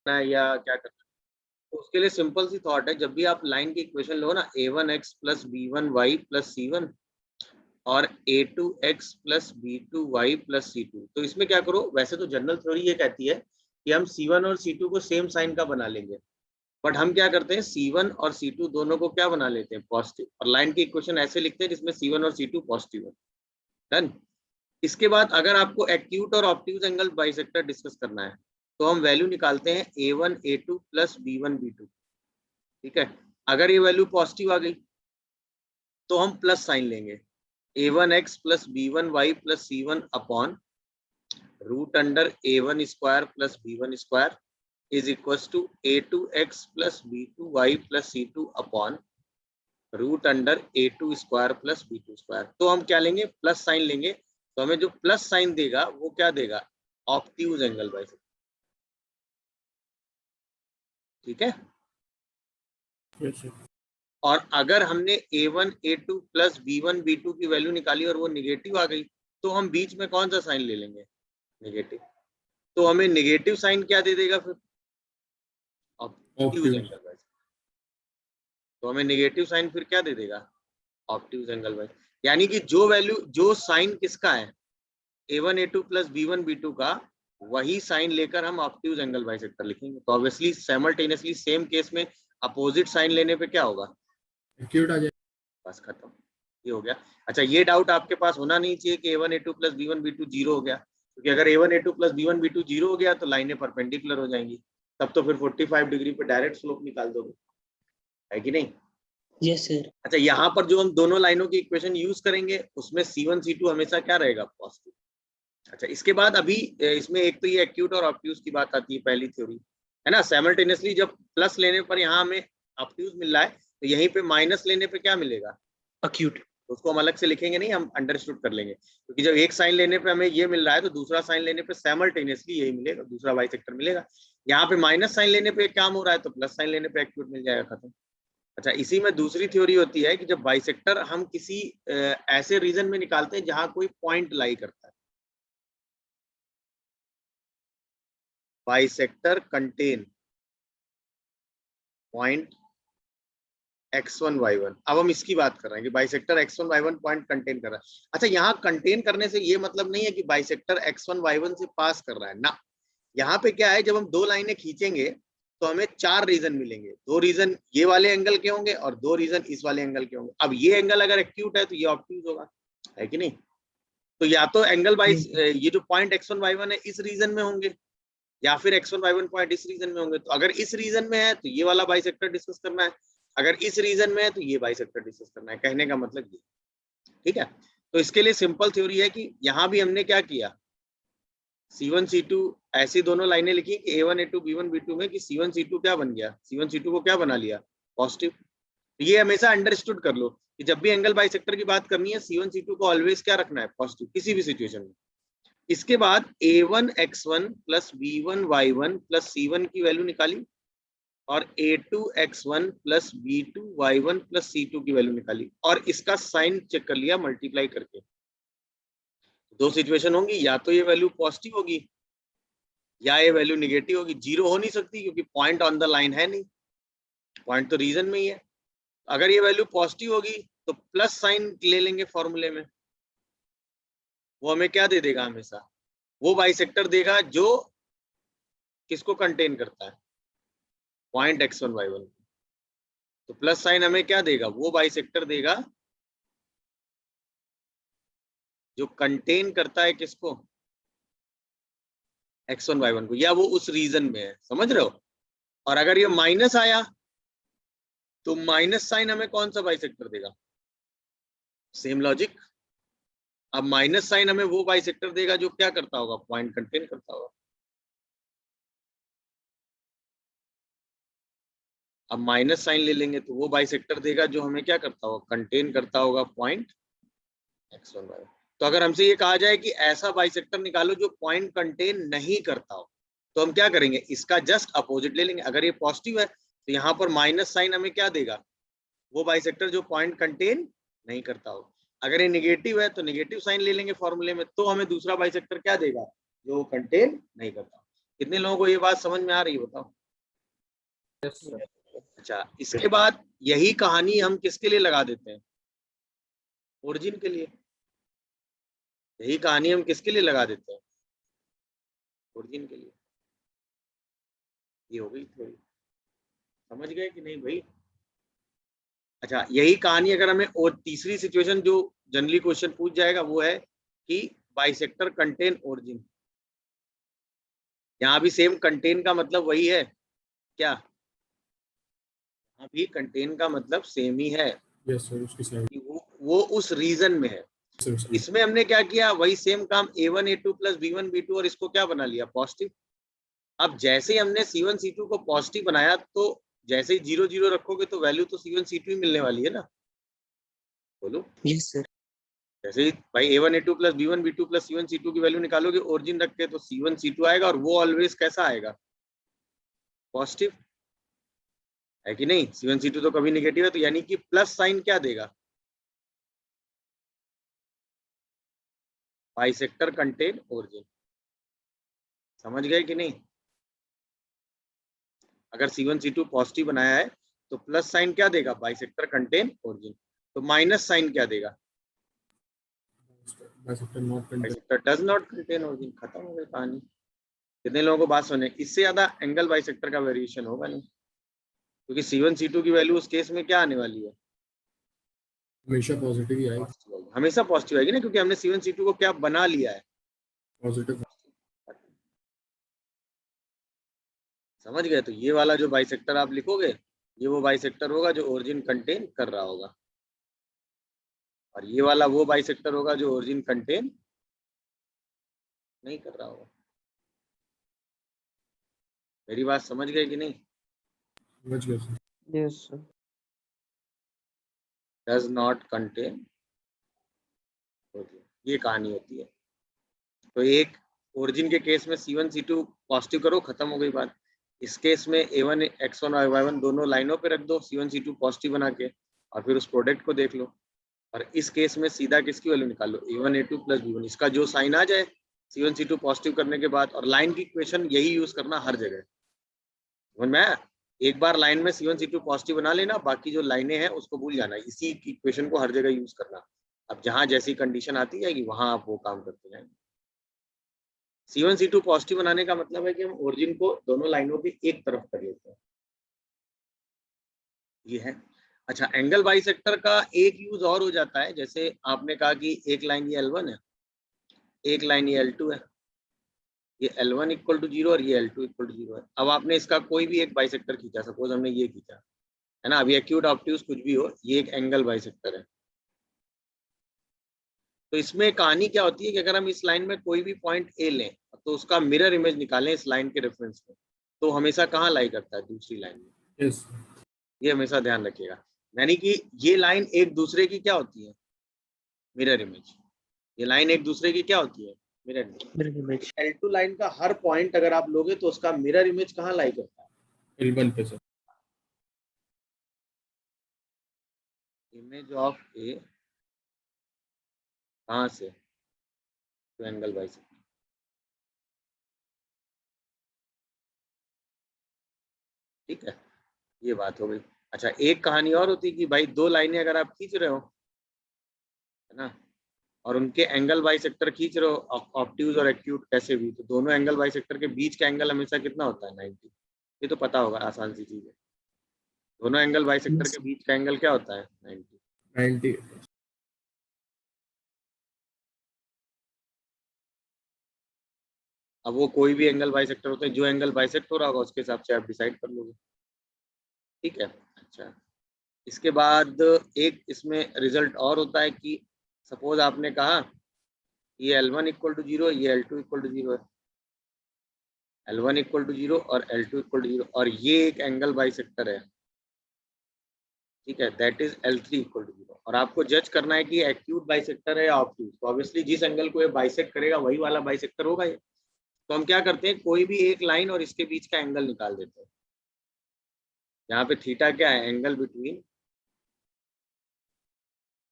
है या क्या करना है। तो उसके लिए सिंपल सी थॉट है, जब भी आप लाइन की इक्वेशन लो ना, a1x plus b1y plus c1 और a2x plus b2y plus c2, तो इसमें क्या करो, वैसे तो जनरल थ्योरी ये कहती है कि हम c1 और c2 को सेम साइन का बना लेंगे, बट हम क्या करते हैं, c1 और c2 दोनों को क्या बना लेते हैं, पॉजिटिव, और लाइन की इक्वेशन ऐसे लिखते हैं जिसमें c1 और c2 पॉजिटिव है। डन। इसके बाद अगर आपको एक्यूट और ऑब्ट्यूज एंगल बाइसेक्टर डिस्कस करना है, तो हम वैल्यू निकालते हैं a1 a2 plus b1 b2। ठीक है, अगर ये वैल्यू पॉजिटिव आ गई तो हम प्लस साइन लेंगे, a1x plus b1y plus c1 upon root under a1 square plus b1 square is equal to a2x plus b2y plus c2 upon root under a2 square plus b2 square. तो हम क्या लेंगे, plus sign लेंगे, तो हमें जो plus sign देगा वो क्या देगा, ऑब्ट्यूज एंगल बाइसेक्टर। ठीक है, और अगर हमने a1 a2 plus b1 b2 की वैल्यू निकाली और वो निगेटिव आ गई, तो हम बीच में कौन सा साइन ले लेंगे, नेगेटिव। तो हमें नेगेटिव साइन क्या दे देगा फिर, ऑब्ट्यूज एंगल बाइसेक्टर। तो हमें नेगेटिव साइन फिर क्या दे देगा, ऑब्ट्यूज एंगल बाइसेक्टर। यानी कि जो वैल्यू, जो साइन किसका है, a1 a2 plus b1 b2 का, वही साइन लेकर हम ऑब्ट्यूज एंगल बाइसेक्टर लिखेंगे। तो ऑब्वियसली साइमल्टेनियसली सेम केस में अपोजिट साइन लेने पे क्या होगा, एक्यूट आ जाएगा। बस खत्म, ये हो गया। अच्छा, ये डाउट आपके पास होना नहीं चाहिए कि a1 a2 plus b1 b2 zero हो गया, क्योंकि अगर a1 a2 plus b1 b2 zero हो गया तो लाइनें परपेंडिकुलर हो जाएंगी, तब तो फिर 45 डिग्री पे डायरेक्ट स्लोप निकाल दोगे, है कि नहीं। Yes sir. अच्छा, यहाँ पर जो हम दोनों लाइनों की इक्वेशन यूज करेंगे उसमें c1 c2 हमेशा क्या रहेगा, पॉजिटिव। अच्छा, इसके बाद अभी इसमें एक तो ये एक्यूट और ऑब्ट्यूज की बात आती है, पहली थ्योरी है ना। साइमल्टेनियसली जब प्लस लेने पर यहाँ हमें ऑब्ट्यूज मिल रहा है, तो यहीं पे माइनस लेने पे क्या मिलेगा, अक्यूट। तो उसको हम अलग से लिखेंगे नहीं, हम अंडरस्टूड कर लेंगे, क्योंकि जब एक साइन लेने पे हमें ये मिल रहा है तो दूसरा साइन लेने पे साइमल्टेनियसली यही मिलेगा, दूसरा बाइसेक्टर मिलेगा। यहाँ पे माइनस साइन लेने पे काम हो रहा है तो प्लस साइन लेने पे एक्यूट मिल जाएगा, खत्म। अच्छा, इसी में दूसरी थ्योरी होती है कि जब बाइसेक्टर हम किसी ऐसे रीजन में निकालते हैं जहां कोई पॉइंट लाई करता है, bisector contain point x1 y1। अब हम इसकी बात कर रहे हैं कि bisector x1 y1 point contain कर रहा है। अच्छा, यहाँ कंटेन करने से ये मतलब नहीं है कि बाइसेक्टर x1 y1 से पास कर रहा है ना। यहाँ पे क्या है, जब हम दो लाइनें खींचेंगे तो हमें चार रीजन मिलेंगे, दो रीजन ये वाले एंगल के होंगे और दो रीजन इस वाले एंगल के होंगे। अब ये एंगल अगर एक्यूट है तो ये ऑब्ट्यूज होगा, है कि नहीं। तो या तो एंगल बाइस ये जो पॉइंट x1 y1 है इस रीजन में होंगे, या फिर x1 y1 पॉइंट इस रीजन में होंगे। तो अगर इस रीजन में है तो ये वाला बाइसेक्टर डिस्कस करना है, अगर इस रीजन में है तो ये बाइसेक्टर डिस्कस करना है, कहने का मतलब ये। ठीक है, तो इसके लिए सिंपल थ्योरी है कि यहाँ भी हमने क्या किया, C1 C2 ऐसी दोनों लाइनें लिखी कि A1 A2 B1 B2 में कि C1 C2 क्या बन गया, C1 C2 को क्या बना लिया, पॉजिटिव। ये हमेशा अंडरस्टूड कर लो कि जब भी एंगल बाइसेक्टर की बात करनी है C1 C2 को ऑलवेज क्या रखना है, पॉजिटिव, किसी भी सिचुएशन में। इसके बाद A1 X1 plus B1 Y1 plus C1 की वैल्यू निकाली और A2 X1 plus B2 Y1 plus C2 की वैल्यू निकाली और इसका साइन चेक कर लिया मल्टीप्लाई करके। दो सिचुएशन होंगी, या तो ये वैल्यू पॉजिटिव होगी या ये वैल्यू निगेटिव होगी। जीरो हो नहीं सकती क्योंकि पॉइंट ऑन द लाइन है नहीं, पॉइंट तो रीजन में ही है। अगर ये वैल्यू पॉजिटिव होगी तो प्लस साइन ले लेंगे फॉर्मूले में, वो हमें क्या दे देगा, हमेशा वो बाइसेक्टर देगा जो किसको कंटेन करता है, पॉइंट x1 y1। तो प्लस साइन हमें क्या देगा, वो बाइसेक्टर देगा जो कंटेन करता है किसको, x1 y1 को, या वो उस रीजन में है, समझ रहे हो। और अगर ये माइनस आया तो माइनस साइन हमें कौन सा बाइसेक्टर देगा, सेम लॉजिक। अब माइनस साइन हमें वो बाइसेक्टर देगा जो क्या करता होगा, पॉइंट कंटेन करता होगा। अब माइनस साइन ले लेंगे तो वो बाइसेक्टर देगा जो हमें क्या करता होगा, कंटेन करता होगा पॉइंट x1 y1। तो अगर हमसे ये कहा जाए कि ऐसा बाइसेक्टर निकालो जो पॉइंट कंटेन नहीं करता हो, तो हम क्या करेंगे, इसका जस्ट अपोजिट ले लेंगे। अगर ये पॉजिटिव है तो यहाँ पर माइनस साइन हमें क्या देगा, वो बाइसेक्टर जो पॉइंट कंटेन नहीं करता हो। अगर ये निगेटिव है तो निगेटिव साइन ले लेंगे फॉर्मूले में, तो हमें दूसरा बाइसेक्टर क्या देगा, जो कंटेन नहीं करता। कितने लोगों को ये बात समझ में आ रही है बताओ? Yes sir. अच्छा, इसके बाद यही कहानी हम किसके लिए लगा देते हैं? ओरिजिन के लिए। यही कहानी हम किसके लिए लगा देते हैं? ओरिजिन के लिए। ये हो गई थोड़ी, समझ गए कि नहीं भाई? अच्छा, यही कहानी अगर हमें और तीसरी सिचुएशन जो जनरली क्वेश्चन पूछ जाएगा वो है कि बाइसेक्टर कंटेन ओरिजिन। यहाँ भी सेम कंटेन का मतलब वही है क्या? यहाँ भी कंटेन का मतलब सेम ही है यस सर, उसकी साइड कि वो उस रीजन में है। इसमें हमने क्या किया, वही सेम काम A1 A2 plus B1 B2 और इसको क्या बना लिया, पॉजिटिव। अब जैसे ही हमने C1 C2 को पॉजिटिव बनाया तो जैसे ही 0 0 रखोगे तो वैल्यू तो C1 C2 ही मिलने वाली है ना, बोलो। Yes, sir. जैसे ही भाई A1 A2 plus B1 B2 plus C1 C2 की वैल्यू निकालोगे ओरिजिन रख के तो C1 C2 आएगा और वो ऑलवेज कैसा आएगा, पॉजिटिव, है कि नहीं? C1 C2 तो कभी नेगेटिव है, तो यानी कि प्लस साइन क्या देगा, बाइसेक्टर कंटेन ओरिजिन। समझ गए कि नहीं? अगर C1 C2 पॉजिटिव बनाया है तो प्लस साइन क्या देगा, बाइसेक्टर कंटेन ओरिजिन। तो माइनस साइन क्या देगा, bisector does not contain origin. खत्म हो गई कहानी। कितने लोगों को बात सुने? इससे ज्यादा एंगल बाइसेक्टर का वेरिएशन होगा नहीं, क्योंकि C1 C2 की वैल्यू उस केस में क्या आने वाली है, हमेशा पॉजिटिव ही आएगी, हमेशा पॉजिटिव आएगी ना, क्योंकि हमने C1 C2 को क्या बना लिया है, पॉजिटिव। समझ गए? तो ये वाला जो बाइसेक्टर आप लिखोगे ये वो बाइसेक्टर होगा जो ओरिजिन कंटेन कर रहा होगा, और ये वाला वो बाइसेक्टर होगा जो ओरिजिन कंटेन नहीं कर रहा होगा। मेरी बात समझ गए कि नहीं? समझ गए sir. Yes, sir. Does not contain origin, ये कहानी होती है। तो एक ओरिजिन के केस में C1 C2 पॉजिटिव करो, खत्म हो गई बात। इस केस में A1 X1 और Y1 दोनों लाइनों पे रख दो C1 C2 पॉजिटिव बना के, और फिर उस प्रोडक्ट को देख लो। और इस केस में सीधा किसकी वैल्यू निकाल लो, A1 A2 प्लस B1, इसका जो साइन आ जाए C1 C2 पॉजिटिव करने के बाद। और लाइन की इक्वेशन यही यूज करना हर जगह, समझ में आया? एक बार लाइन में C1 C2 पॉजिटिव बना लेना, बाकी जो लाइनें हैं उसको भूल जाना, इसी इक्वेशन को हर जगह यूज करना। अब जहां जैसी कंडीशन आती जाएगी वहां आप वो काम करते जाएंगे। C1 C2 पॉजिटिव बनाने का मतलब है कि हम ओरिजिन को दोनों लाइनों की एक तरफ कर लेते हैं, ये है। अच्छा, एंगल बाइसेक्टर का एक यूज और हो जाता है, जैसे आपने कहा कि एक लाइन ये L1 है, एक लाइन ये L2 है, ये L1 इक्वल टू 0 और ये L2 इक्वल टू 0 है। अब आपने इसका कोई भी एक बाइसेक्टर खींचा, सपोज हमने ये खींचा है ना, अभी एक्यूट ऑब्ट्यूज कुछ भी हो, ये एक एंगल बाइसेक्टर है। तो इसमें कहानी क्या होती है कि अगर हम इस लाइन में कोई भी पॉइंट ए लें तो उसका मिरर इमेज निकालें इस लाइन के रेफरेंस में, तो हमेशा कहाँ लाई करता है, दूसरी लाइन में। यस, ये हमेशा ध्यान रखिएगा, यानी कि ये लाइन एक दूसरे की क्या होती है, मिरर इमेज। ये लाइन एक दूसरे की क्या होती है, mirror image. Mirror image. L2 line का हर पॉइंट अगर आप लोगे तो उसका मिरर इमेज कहाँ लाई करता है, L1 पे सर। इमेज ऑफ ए कहाँ से, तो एंगल बाइसेक्टर। ठीक है, ये बात हो गई। अच्छा, एक कहानी और होती है कि भाई दो लाइनें अगर आप खींच रहे हो, है ना, और उनके एंगल बाइसेक्टर खींच रहे हो, ऑब्ट्यूज और एक्यूट कैसे भी, तो दोनों एंगल बाइसेक्टर के बीच का एंगल हमेशा कितना होता है, 90। ये तो पता होगा, आसान सी चीज है। दोनों एंगल बाइसेक्टर Yes, के बीच का एंगल क्या होता है, 90। 90। अब वो कोई भी एंगल बाइसेक्टर होता है, जो एंगल बाइसेक्ट हो रहा होगा उसके हिसाब से आप डिसाइड कर लोगे। ठीक है। अच्छा, इसके बाद एक इसमें रिजल्ट और होता है कि सपोज आपने कहा ये L1 इक्वल टू 0, ये L2 इक्वल टू 0 है, L1 इक्वल टू 0 और L2 इक्वल टू 0, और ये एक एंगल बाइसेक्टर है, ठीक है, that is L3 equal to 0। और आपको जज करना है कि एक्यूट बाइसेक्टर है या ऑब्ट्यूज, तो ऑब्वियसली जिस एंगल को ये बाइसेक्ट करेगा वही वाला बाइसेक्टर होगा ये। तो हम क्या करते हैं, कोई भी एक लाइन और इसके बीच का एंगल निकाल देते हैं। यहाँ पे थीटा क्या है, angle between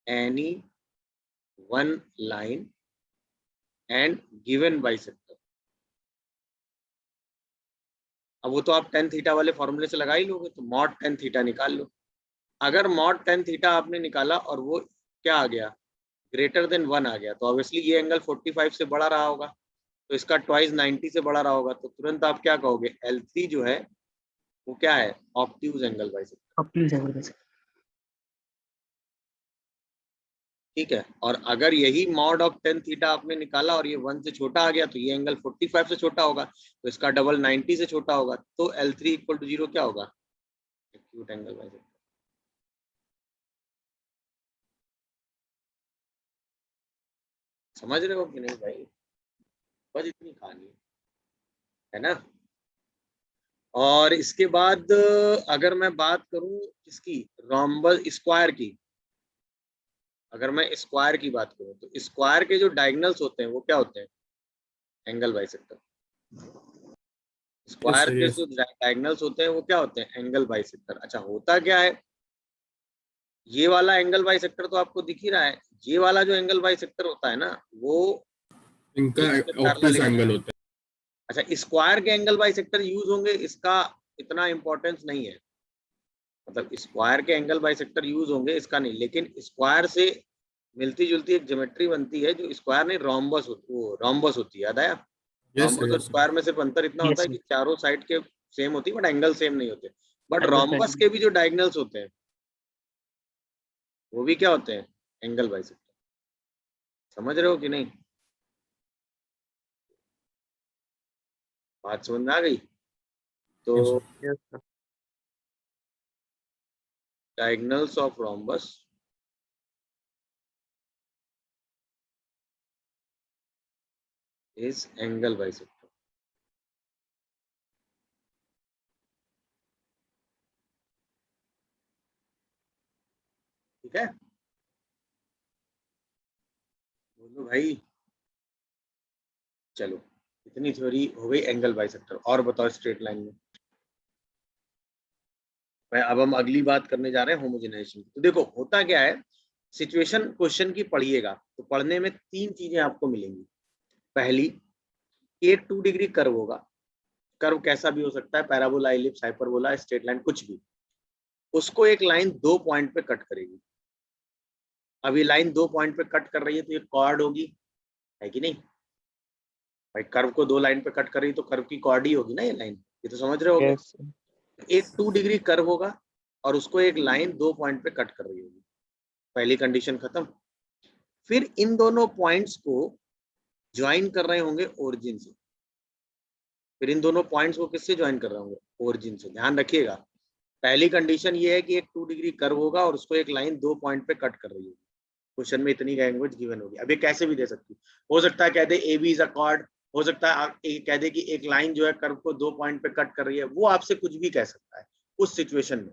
any one line and given bisector. अब वो तो आप टेन थीटा वाले फॉर्मूले से लगा ही लोगे, तो मॉड टेन थीटा निकाल लो। अगर मॉड टेन थीटा आपने निकाला और वो क्या आ गया, ग्रेटर देन 1 आ गया, तो ऑब्वियसली ये एंगल 45 से बड़ा रहा होगा, तो इसका ट्वाइस 90 से बड़ा रहा होगा, तो तुरंत आप क्या कहोगे, L3 जो है वो क्या है, obtuse angle bisector. Obtuse angle bisector. ठीक है, और अगर यही मॉड ऑफ टेन थीटा आपने निकाला और ये 1 से छोटा आ गया, तो ये एंगल 45 से छोटा होगा, तो इसका डबल 90 से छोटा होगा, तो L3 इक्वल टू 0 क्या होगा, एक्यूट एंगल बाइसेक्टर। समझ रहे हो कि नहीं भाई, बस इतनी कहानी है ना। और इसके बाद अगर मैं बात करूं किसकी, रोम्बस स्क्वायर की, अगर मैं स्क्वायर की बात करूं तो स्क्वायर के जो डायगोनल्स होते हैं वो क्या होते हैं, एंगल बाइसेक्टर। स्क्वायर के yes. जो डायगोनल्स होते हैं वो क्या होते हैं, एंगल बाइसेक्टर। अच्छा होता क्या है, ये वाला एंगल बाइसेक्टर तो आपको दिख ही रहा है, ये वाला जो एंगल बाइसेक्टर होता है ना वो इनका इसके पैरेलल ऑब्ट्यूज ही होता एंगल है। होता अच्छा स्क्वायर के एंगल बाइसेक्टर यूज होंगे, इसका इतना इंपॉर्टेंस नहीं है, मतलब स्क्वायर के एंगल बाइसेक्टर यूज होंगे इसका नहीं, लेकिन स्क्वायर से मिलती जुलती एक ज्योमेट्री बनती है जो स्क्वायर नहीं रोम्बस होती, वो रोम्बस होती है, याद आया। है। यस रोम्बस और यस स्क्वायर में सिर्फ अंतर इतना होता यस है कि चारों साइड के सेम होती है बट एंगल सेम नहीं होते, बट एंगल रोम्बस के भी जो डायगोनल्स होते हैं वो भी क्या होते हैं, एंगल बाइसेक्टर। समझ रहे हो कि नहीं, बात समझ में आ गई। तो yes. Diagonals of rhombus is angle bisector. ठीक है, बोलो भाई। चलो इतनी थ्योरी हो गई एंगल बाइसेक्टर, और बताओ स्ट्रेट लाइन में। मैं अब हम अगली बात करने जा रहे हैं होमोजेनाइजेशन की। तो देखो होता क्या है, सिचुएशन क्वेश्चन की पढ़िएगा तो पढ़ने में तीन चीजें आपको मिलेंगी। पहली, एक 2 डिग्री कर्व होगा, कर्व कैसा भी हो सकता है, parabola, ellipse, hyperbola, straight line, कुछ भी, उसको एक लाइन 2 पॉइंट पे कट करेगी। अब ये लाइन 2 पॉइंट पे कट कर रही है तो ये कॉर्ड होगी, है कि नहीं भाई, कर्व को 2 लाइन पे कट कर रही है तो कर्व की कॉर्ड ही होगी ना ये लाइन, ये तो समझ रहे होगे। यस एक 2 डिग्री कर्व होगा और उसको एक लाइन 2 पॉइंट पे कट कर रही होगी, पहली कंडीशन खत्म। फिर इन दोनों पॉइंट्स को ज्वाइन कर रहे होंगे ओरिजिन से, फिर इन दोनों पॉइंट्स को किससे ज्वाइन कर रहे होंगे, ओरिजिन से। ध्यान रखिएगा, पहली कंडीशन ये है कि एक 2 डिग्री कर्व होगा और उसको एक लाइन 2 पॉइंट पे कट कर रही होगी। क्वेश्चन में इतनी लैंग्वेज गिवन होगी। अब ये कैसे भी दे सकती हो सकता है कह दे A B is a chord, हो सकता है कह दे कि एक लाइन जो है कर्व को 2 पॉइंट पे कट कर रही है, वो आपसे कुछ भी कह सकता है उस सिचुएशन में।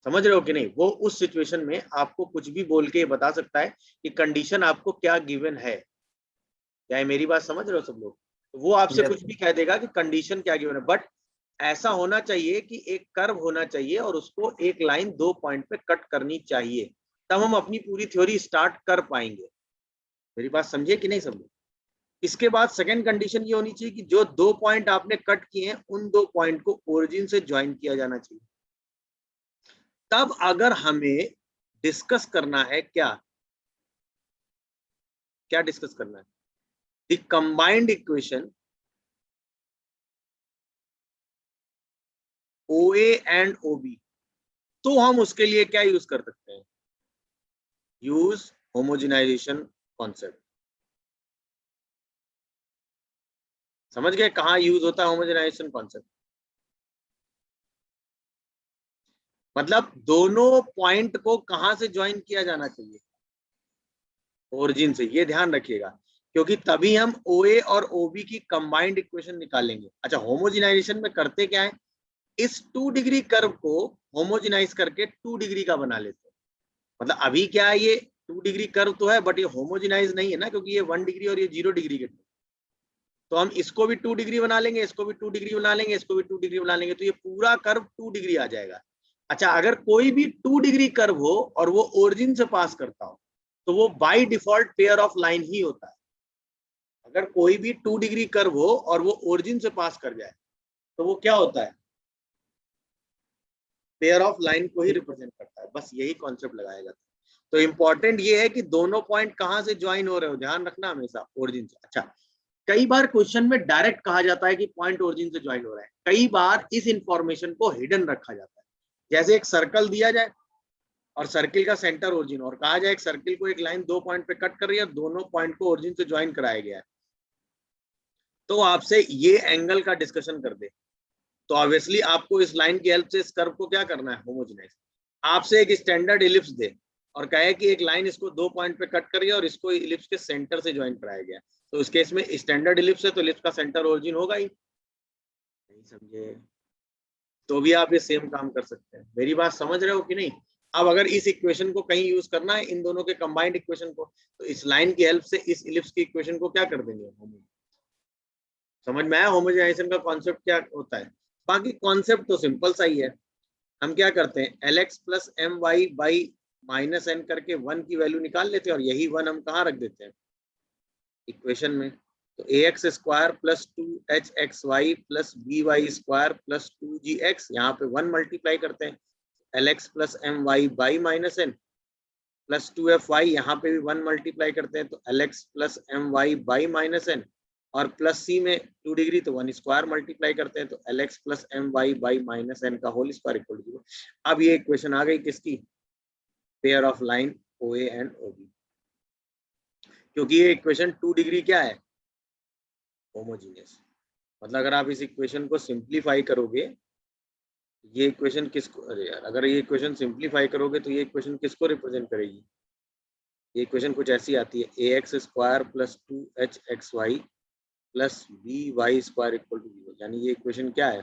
समझ रहे हो कि नहीं, वो उस सिचुएशन में आपको कुछ भी बोल के बता सकता है कि कंडीशन आपको क्या गिवन है। क्या है, मेरी बात समझ रहे हो सब लोग, तो वो आपसे कुछ भी कह देगा कि कंडीशन क्या गिवन है, बट ऐसा होना चाहिए कि एक कर्व होना चाहिए और उसको एक लाइन 2 पॉइंट पे कट करनी चाहिए, तब हम अपनी पूरी थ्योरी स्टार्ट कर पाएंगे। मेरी बात समझिए कि नहीं समझे। इसके बाद सेकंड कंडीशन ये होनी चाहिए कि जो 2 पॉइंट आपने कट किए हैं उन 2 पॉइंट को ओरिजिन से ज्वाइन किया जाना चाहिए। तब अगर हमें डिस्कस करना है क्या, क्या डिस्कस करना है, the combined equation OA and OB, तो हम उसके लिए क्या यूज कर सकते हैं, यूज होमोजेनाइजेशन कॉन्सेप्ट। समझ गए कहां यूज होता है होमोजेनाइजेशन कॉन्सेप्ट, मतलब दोनों पॉइंट को कहां से ज्वाइन किया जाना चाहिए, ओरिजिन से। ये ध्यान रखिएगा, क्योंकि तभी हम OA और OB की कंबाइंड इक्वेशन निकालेंगे। अच्छा होमोजेनाइजेशन में करते क्या है, इस 2 डिग्री कर्व को होमोजेनाइज करके 2 डिग्री का बना लेते हैं। मतलब अभी क्या है, ये 2 डिग्री कर्व तो है बट ये होमोजेनाइज नहीं है ना, क्योंकि ये 1 डिग्री और ये 0 डिग्री के, तो हम इसको भी 2 डिग्री बना लेंगे, इसको भी 2 डिग्री बना लेंगे, इसको भी 2 डिग्री बना लेंगे, तो ये पूरा कर्व 2 डिग्री आ जाएगा। अच्छा अगर कोई भी 2 डिग्री कर्व हो और वो ओरिजिन से पास करता हो तो वो by default pair of line ही होता है। अगर कोई भी 2 डिग्री कर्व हो और वो ओरिजिन से पास कर जाए तो वो क्या होता है, पेयर ऑफ लाइन को ही रिप्रेजेंट करता है। बस यही कॉन्सेप्ट लगाया जाता है। तो इंपॉर्टेंट ये है कि दोनों पॉइंट कहां से ज्वाइन हो रहे हो, ध्यान रखना हमेशा, ओरिजिन से। अच्छा, कई बार क्वेश्चन में डायरेक्ट कहा जाता है कि पॉइंट ओरिजिन से ज्वाइन हो रहा है, कई बार इस इंफॉर्मेशन को हिडन रखा जाता है। जैसे एक सर्कल दिया जाए और सर्किल का सेंटर ओरिजिन, और कहा जाए एक सर्किल को एक लाइन 2 पॉइंट पे कट कर रही है और दोनों पॉइंट को ओरिजिन से ज्वाइन कराया गया है, तो आपसे ये एंगल का डिस्कशन कर दे, तो ऑब्वियसली आपको इस लाइन की हेल्प से इस कर्व को क्या करना है, होमोजेनाइज। आपसे एक स्टैंडर्ड इलिप्स दे और कहे कि एक लाइन इसको 2 पॉइंट पे कट कर रही है और इसको इलिप्स के सेंटर से ज्वाइन कराया गया, तो इस केस में स्टैंडर्ड इलिप्स है तो इलिप्स का सेंटर ओरिजिन होगा ही। नहीं समझे तो भी आप ये सेम काम कर सकते हैं। मेरी बात समझ रहे हो कि नहीं? अब अगर इस इक्वेशन को कहीं यूज करना है, इन दोनों के कंबाइंड इक्वेशन को, तो इस लाइन की हेल्प से इस इलिप्स की इक्वेशन को क्या कर देंगे, समझ में आया होमोजेनाइजेशन का कॉन्सेप्ट क्या होता है? बाकी कॉन्सेप्ट तो सिंपल सा ही है। हम क्या करते हैं, LX plus M Y by minus N करके 1 की वैल्यू निकाल लेते हैं और यही 1 हम कहाँ रख देते हैं, इक्वेशन में। तो ax square plus 2hxy plus by square plus 2gx, यहाँ पे 1 मल्टीप्लाई करते हैं, LX plus M Y by minus N plus 2fy, यहाँ पे भी 1 मल्टीप्लाई करते हैं, तो LX plus M Y by minus N, और प्लस सी में 2 डिग्री तो 1 स्क्वायर मल्टीप्लाई करते हैं, तो LX plus M Y by minus N का होल स्क्वायर इक्वल टू 0। अब ये इक्वेशन आ गई किसकी, pair of line OA and OB, क्योंकि ये इक्वेशन 2 डिग्री क्या है, होमोजीनियस। मतलब अगर आप इस इक्वेशन को सिंप्लीफाई करोगे, ये इक्वेशन किसको, अरे यार, अगर ये इक्वेशन सिंप्लीफाई करोगे तो ये इक्वेशन किसको रिप्रेजेंट करेगी, ये इक्वेशन कुछ ऐसी आती है, ax square plus 2hxy plus by square equal to 0, यानी ये इक्वेशन क्या है,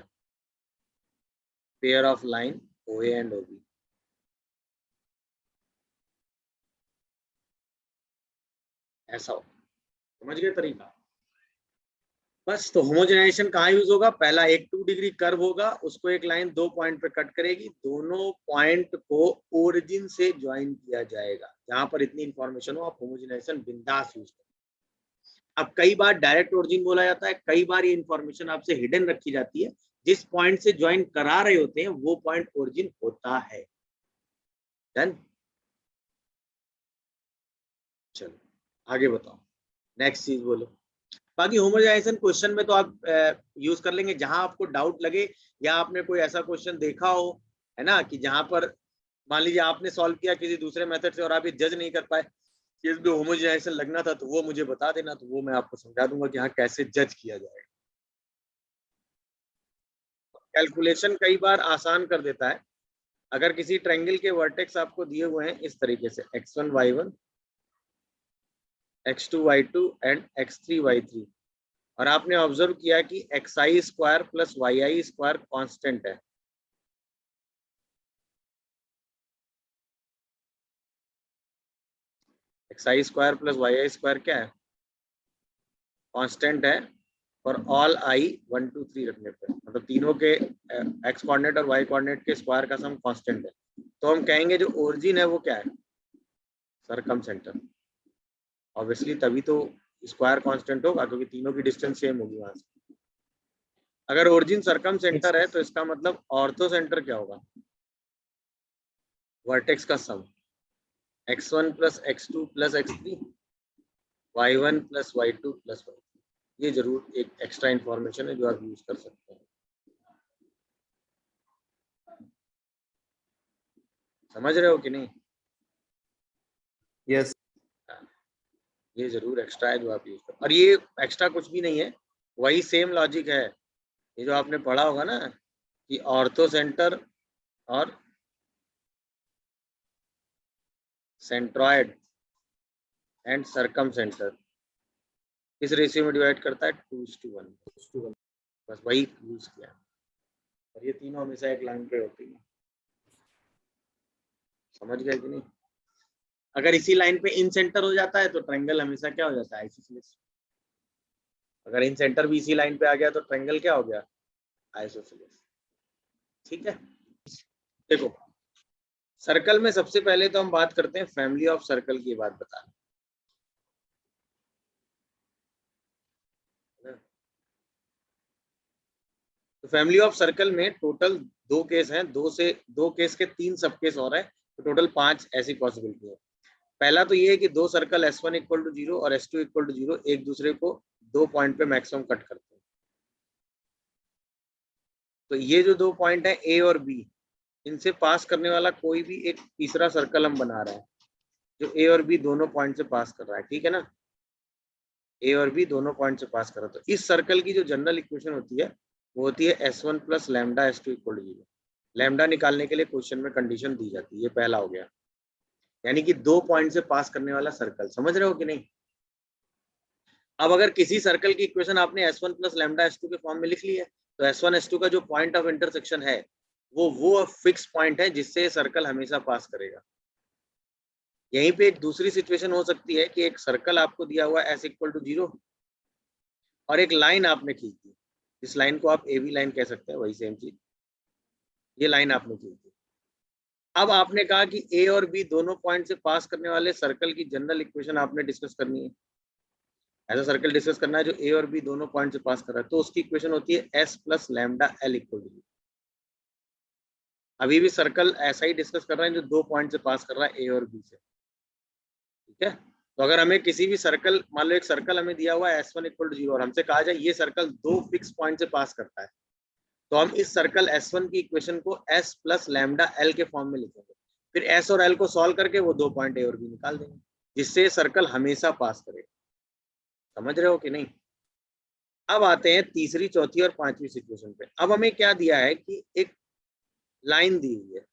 pair of line OA and OB। ऐसा हो, समझ गए तरीका? बस, तो होमोजेनाइजेशन कहाँ यूज होगा, पहला एक 2 डिग्री कर्व होगा, उसको एक लाइन 2 पॉइंट पे कट करेगी, दोनों पॉइंट को ओरिजिन से ज्वाइन किया जाएगा। जहां पर इतनी इंफॉर्मेशन हो, आप होमोजेनाइजेशन बिंदास यूज करें। अब कई बार डायरेक्ट ओरिजिन बोला जाता है, कई बार ये इंफॉर्मेशन आपसे हिडन रखी जाती है, जिस पॉइंट से ज्वाइन करा रहे होते हैं वो पॉइंट ओरिजिन होता है। डन, चलो आगे बताओ, नेक्स्ट चीज बोलो। बाकी होमोजेनाइजेशन क्वेश्चन में तो आप यूज कर लेंगे जहां आपको डाउट लगे, या आपने कोई ऐसा क्वेश्चन देखा हो, है ना, कि जहां पर मान लीजिए आपने सॉल्व किया किसी दूसरे मेथड से और आप ये जज नहीं कर पाए कि इसमें होमोजेनाइजेशन लगना था, तो वो मुझे बता देना, तो वो मैं आपको समझा दूंगा कि हाँ कैसे जज किया जाएगा। कैलकुलेशन कई बार आसान कर देता है। अगर किसी ट्रायंगल के वर्टेक्स आपको दिए हुए हैं इस तरीके से, x1 y1 x2 y2 and x3 y3, और आपने ऑब्जर्व किया कि xi square plus yi square constant है, xi square plus yi square क्या है, कांस्टेंट है, और ऑल i 1 2 3 रखने पे, मतलब तीनों के x कोऑर्डिनेट और y कोऑर्डिनेट के स्क्वायर का सम कांस्टेंट है, तो हम कहेंगे जो ओरिजिन है वो क्या है, सरकम सेंटर। ऑब्वियसली तभी तो स्क्वायर कांस्टेंट होगा, क्योंकि तीनों की डिस्टेंस सेम होगी वहां से। अगर ओरिजिन सरकम सेंटर है तो इसका मतलब ऑर्थो सेंटर क्या होगा, वर्टेक्स का सम, x1 plus x2 plus x3 y1 plus y2 plus y3। ये जरूर एक एक्स्ट्रा इंफॉर्मेशन है जो आप यूज कर सकते हैं। समझ रहे हो कि नहीं? Yes. ये जरूर एक्स्ट्रा है जो आप यूज कर, और ये एक्स्ट्रा कुछ भी नहीं है, वही सेम लॉजिक है, ये जो आपने पढ़ा होगा ना कि ऑर्थो सेंटर और सेंट्रॉयड एंड सरकम सेंटर किस रेशियो में डिवाइड करता है, 2:1। बस वही यूज किया, और ये तीनों हमेशा एक लाइन पे होती है। समझ गए कि नहीं? अगर इसी लाइन पे इन सेंटर हो जाता है तो ट्रायंगल हमेशा क्या हो जाता है, आइसोसेलेस। अगर इन सेंटर भी इसी लाइन पे आ गया तो ट्रायंगल क्या हो गया, आइसोसेलेस। ठीक है, देखो सर्कल में सबसे पहले तो हम बात करते हैं फैमिली ऑफ सर्कल की, बात बता। तो फैमिली ऑफ सर्कल में टोटल 2 केस हैं, 2 केस के 3 सब केस और है, तो टोटल 5 ऐसी पॉसिबिलिटी है। पहला तो ये है कि 2 सर्कल S1 इक्वल टू 0 और S2 इक्वल टू 0 एक दूसरे को 2 पॉइंट पे मैक्सिमम कट करते हैं। तो ये जो 2 पॉइंट है A और B, इनसे पास करने वाला कोई भी एक तीसरा सर्कल हम बना रहे हैं जो A और B दोनों पॉइंट से पास कर रहा है, ठीक है ना। A और B दोनों पॉइंट से पास कर रहा है, तो इस सर्कल की जो जनरल इक्वेशन होती है वो होती है S1 plus lambda S2 equal to 0। Lambda निकालने के लिए क्वेश्चन में कंडीशन दी जाती है, ये पहला हो गया, यानी कि 2 पॉइंट से पास करने वाला सर्कल। समझ रहे हो कि नहीं। अब अगर किसी सर्कल की इक्वेशन आपने S1 प्लस लैम्डा S2 के फॉर्म में लिख ली है, तो S1 S2 का जो पॉइंट ऑफ इंटरसेक्शन है वो फिक्स पॉइंट है जिससे सर्कल हमेशा पास करेगा। यहीं पे एक दूसरी सिचुएशन हो सकती है कि एक सर्कल आपको दिया हुआ है S इक्वल टू 0 और एक लाइन आपने खींच दी, इस लाइन को आप AB लाइन कह सकते हैं, वही सेम चीज, ये लाइन आपने खींच दी। अब आपने कहा कि A और B दोनों पॉइंट से पास करने वाले सर्कल की जनरल इक्वेशन आपने डिस्कस करनी है। ऐसा सर्कल डिस्कस करना है जो A और B दोनों पॉइंट से पास कर रहा है, तो उसकी इक्वेशन होती है S plus lambda L equal to. अभी भी सर्कल ऐसा ही डिस्कस कर रहे हैं जो 2 पॉइंट से पास कर रहा है A और B से, ठीक है। तो अगर हमें किसी भी सर्कल, मान लो एक सर्कल हमें दिया हुआ है S1 इक्वल टू 0 और हमसे कहा जाए ये सर्कल 2 फिक्स पॉइंट से पास करता है, तो हम इस सर्कल S1 की इक्वेशन को S प्लस लैम्डा L के फॉर्म में लिखेंगे, फिर S और L को सॉल्व करके वो 2 पॉइंट A और B निकाल देंगे, जिससे सर्कल हमेशा पास करेगा। समझ रहे हो कि नहीं। अब आते हैं तीसरी, चौथी और पांचवी सिचुएशन पे। अब हमें क्या दिया है कि एक लाइन दी हुई है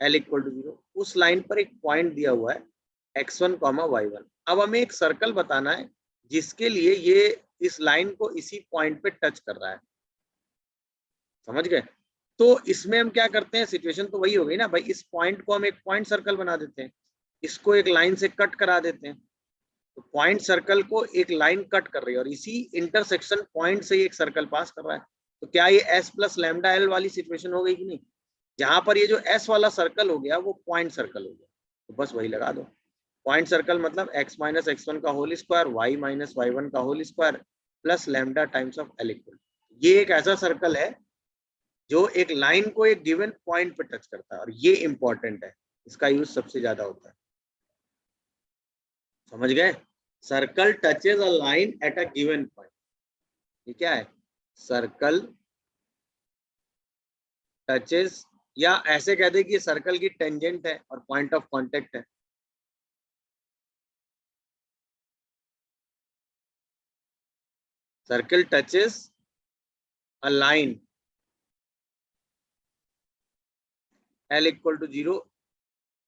L इक्वल टू 0, उस लाइन पर एक पॉइंट दिया हुआ है x1, y1। अब हमें एक सर्कल बताना है जिसके लिए ये इस लाइन को इसी पॉइंट पे टच कर रहा है। समझ गए। तो इसमें हम क्या करते हैं, सिचुएशन तो वही हो गई ना भाई, इस पॉइंट को हम एक पॉइंट सर्कल बना देते हैं, इसको एक लाइन से कट करा देते हैं। तो पॉइंट सर्कल को एक लाइन कट कर रही है और इसी इंटरसेक्शन पॉइंट से एक सर्कल पास कर रहा है। तो क्या ये S प्लस लैम्डा L वाली सिचुएशन हो गई कि नहीं। जहां पर ये जो S वाला सर्कल हो गया वो पॉइंट सर्कल हो गया, तो बस वही लगा दो। पॉइंट सर्कल मतलब x माइनस x1 का whole square, y minus y1 का whole square plus lambda times of L equal. ये एक ऐसा सर्कल है जो एक लाइन को एक गिवन पॉइंट पे टच करता है, और ये इंपॉर्टेंट है, इसका यूज सबसे ज्यादा होता है। समझ गए। Circle touches a line at a given point. ये क्या है, सर्कल टचेज, या ऐसे कह दे कि सर्कल की टेंजेंट है और पॉइंट ऑफ कांटेक्ट है। Circle touches a line L equal to 0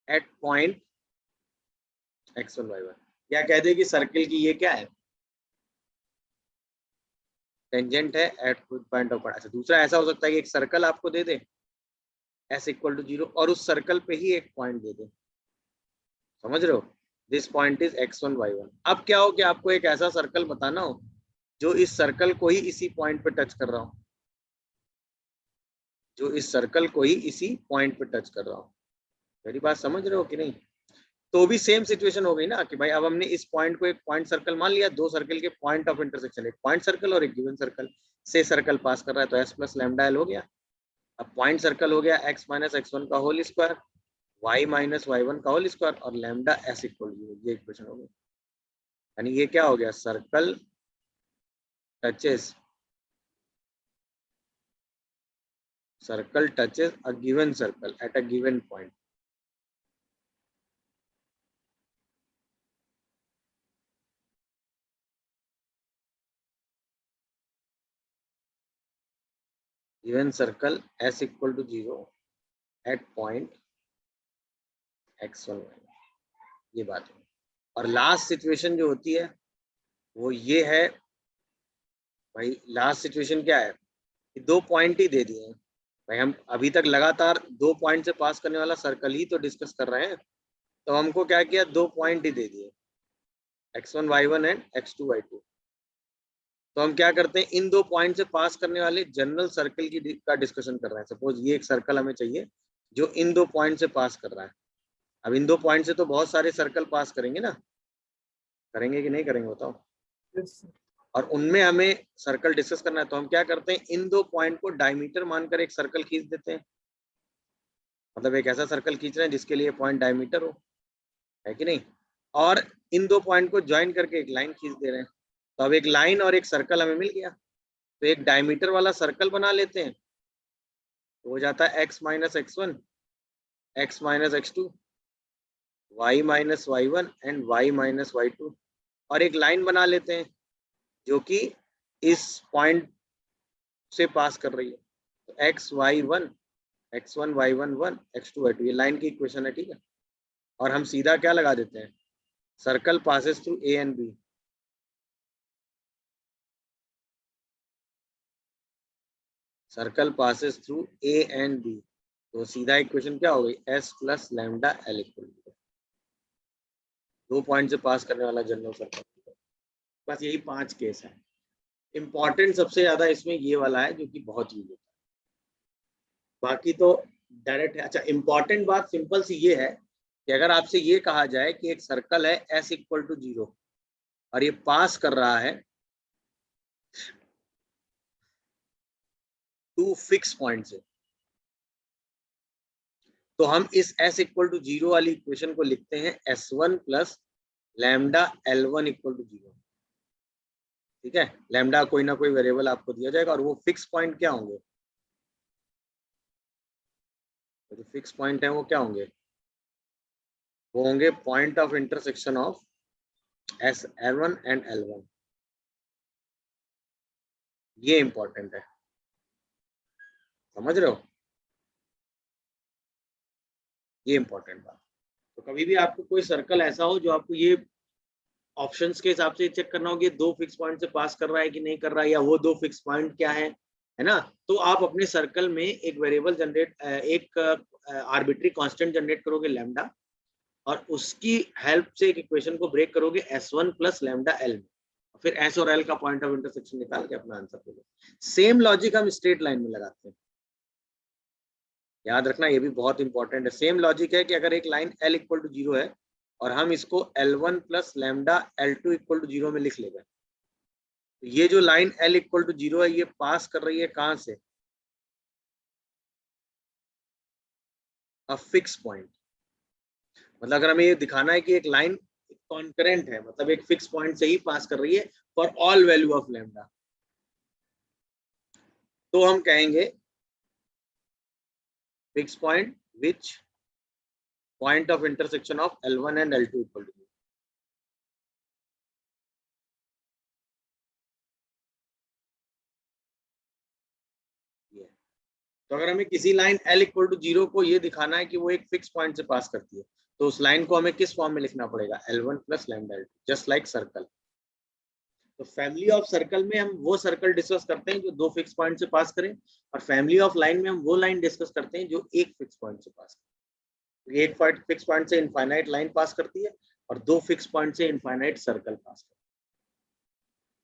at point x1 y1। क्या कह दे कि सर्कल की ये क्या है, टेंजेंट है एट पॉइंट ऑफ। अच्छा, दूसरा ऐसा हो सकता है कि एक सर्कल आपको दे दे S इक्वल टू 0 और उस सर्कल पे ही एक पॉइंट दे दे। समझ रहे हो, this point is x1 y1। अब क्या हो कि आपको एक ऐसा सर्कल बताना हो जो इस सर्कल को ही इसी पॉइंट पे टच कर रहा हो, जो इस सर्कल को ही इसी पॉइंट पे टच कर रहा हो। मेरी बात समझ रहे हो कि नहीं। तो भी सेम सिचुएशन हो गई ना कि भाई अब हमने इस पॉइंट को एक पॉइंट सर्कल मान लिया, 2 सर्कल के पॉइंट ऑफ इंटरसेक्शन, एक पॉइंट सर्कल और एक गिवन सर्कल से सर्कल पास कर रहा है, तो S प्लस लैम्डा L हो गया। अब पॉइंट सर्कल हो गया x माइनस x1 का whole square, y minus y1 का होल स्क्वायर और लैम्डा S इक्वल टू 0। ये इक्वेशन हो गई, यानी ये क्या हो गया, circle touches a given circle at a given point. Given circle S equal to 0 at point x1 y1। ये बात है। और लास्ट सिचुएशन जो होती है वो ये है भाई, लास्ट सिचुएशन क्या है कि 2 पॉइंट ही दे दिए हैं भाई। हम अभी तक लगातार 2 पॉइंट से पास करने वाला सर्कल ही तो डिस्कस कर रहे हैं, तो हमको क्या किया, 2 पॉइंट ही दे दिए, x1 y1 and x2 y2। तो हम क्या करते हैं, इन 2 पॉइंट से पास करने वाले जनरल सर्कल की का डिस्कशन कर रहे हैं। सपोज ये एक सर्कल हमें चाहिए जो इन 2 पॉइंट से पास कर रहा है। अब इन 2 पॉइंट से तो बहुत सारे सर्कल पास करेंगे ना, करेंगे कि नहीं करेंगे बताओ। Yes, sir. और उनमें हमें सर्कल डिस्कस करना है, तो हम क्या करते हैं, इन दो पॉइंट को डायमीटर मानकर एक सर्कल खींच देते हैं। मतलब एक ऐसा सर्कल खींच रहे हैं जिसके लिए पॉइंट डायमीटर हो, है कि नहीं, और इन दो पॉइंट को ज्वाइन करके एक लाइन खींच दे रहे हैं। तो अब एक लाइन और एक सर्कल हमें मिल गया, तो एक डायमीटर वाला सर्कल बना लेते हैं, तो हो जाता है x minus x1, x minus x2, y minus y1 and y minus y2, और एक लाइन बना लेते हैं जो कि इस पॉइंट से पास कर रही है। तो x1 y1 1, x2 y2, ये लाइन की इक्वेशन है, ठीक है। और हम सीधा क्या लगा देते हैं, circle passes through a and b, circle passes through a and b, तो सीधा इक्वेशन क्या हो गई, s plus lambda l equal to, दो पॉइंट से पास करने वाला जनरल सर्कल। बस यही 5 केस है। इंपॉर्टेंट सबसे ज्यादा इसमें ये वाला है जो कि बहुत यूज होता है, बाकी तो डायरेक्ट है। अच्छा, इंपॉर्टेंट बात सिंपल सी ये है कि अगर आपसे ये कहा जाए कि एक सर्कल है s इक्वल टू 0 और ये पास कर रहा है 2 फिक्स पॉइंट से, तो हम इस s इक्वल टू 0 वाली इक्वेशन को लिखते हैं s1 plus lambda l1 equal to 0, ठीक है। लैम्डा कोई ना कोई वेरिएबल आपको दिया जाएगा, और वो फिक्स पॉइंट क्या होंगे, तो जो फिक्स पॉइंट है वो क्या होंगे, वो होंगे point of intersection of S L1 and L1। ये इंपॉर्टेंट है, समझ रहे हो, ये इंपॉर्टेंट बात। तो कभी भी आपको कोई सर्कल ऐसा हो जो आपको ये ऑप्शंस के हिसाब से चेक करना होगा, दो फिक्स पॉइंट से पास कर रहा है कि नहीं कर रहा है, या वो दो फिक्स पॉइंट क्या है ना, तो आप अपने सर्कल में एक वेरिएबल जनरेट, एक आर्बिट्री कांस्टेंट जनरेट करोगे लैम्डा, और उसकी हेल्प से एक इक्वेशन को ब्रेक करोगे s1 प्लस लैम्डा l में, फिर s और l का पॉइंट ऑफ इंटरसेक्शन निकाल के अपना आंसर दोगे। सेम लॉजिक हम स्ट्रेट लाइन में लगाते हैं, याद रखना, ये भी बहुत इंपॉर्टेंट है। सेम लॉजिक है कि अगर एक लाइन l इक्वल टू 0 है और हम इसको l1 plus lambda l2 equal to 0 में लिख लेंगे, तो ये जो लाइन l इक्वल टू 0 है ये पास कर रही है कहां से, अ फिक्स पॉइंट। मतलब अगर हमें ये दिखाना है कि एक लाइन कॉन्करेंट है, मतलब एक फिक्स पॉइंट से ही पास कर रही है for all value of lambda, तो हम कहेंगे fix point which point of intersection of L1 and L2 equal to 0। तो अगर हमें किसी लाइन L इक्वल टू 0 को ये दिखाना है कि वो एक फिक्स पॉइंट से पास करती है, तो उस लाइन को हमें किस फॉर्म में लिखना पड़ेगा, L1 plus lambda L2, just like circle. तो फैमिली ऑफ सर्कल में हम वो सर्कल डिस्कस करते हैं जो दो फिक्स पॉइंट से पास करें, और फैमिली ऑफ लाइन में हम वो लाइन डिस्कस करते हैं जो एक फिक्स पॉइंट से पास करें। एक फिक्स पॉइंट से इनफाइनाइट लाइन पास करती है और दो फिक्स पॉइंट से इनफाइनाइट सर्कल पास करती है।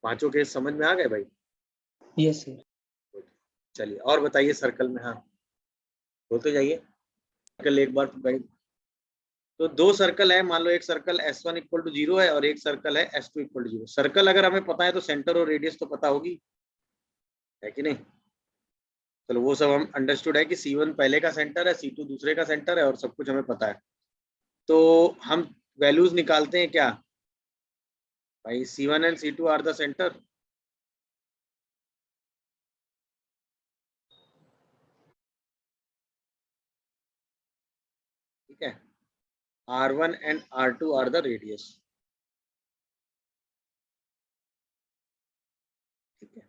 पांचों केस समझ में आ गए भाई? Yes sir. चलिए और बताइए सर्कल में, हाँ बोलते जाइए। सर्कल एक बार भाई, तो दो सर्कल है, मान लो एक सर्कल S1 इक्वल टू 0 है और एक सर्कल है S2 इक्वल टू 0। सर्कल अगर हमें पता है तो सेंटर और रेडियस तो पता होगी, है कि नहीं। चलो वो सब हम अंडरस्टूड है कि C1 पहले का सेंटर है, C2 दूसरे का सेंटर है, और सब कुछ हमें पता है। तो हम वैल्यूज निकालते हैं क्या भाई, C1 and C2 are the centre, ठीक है। R1 and R2 are the radius, ठीक है।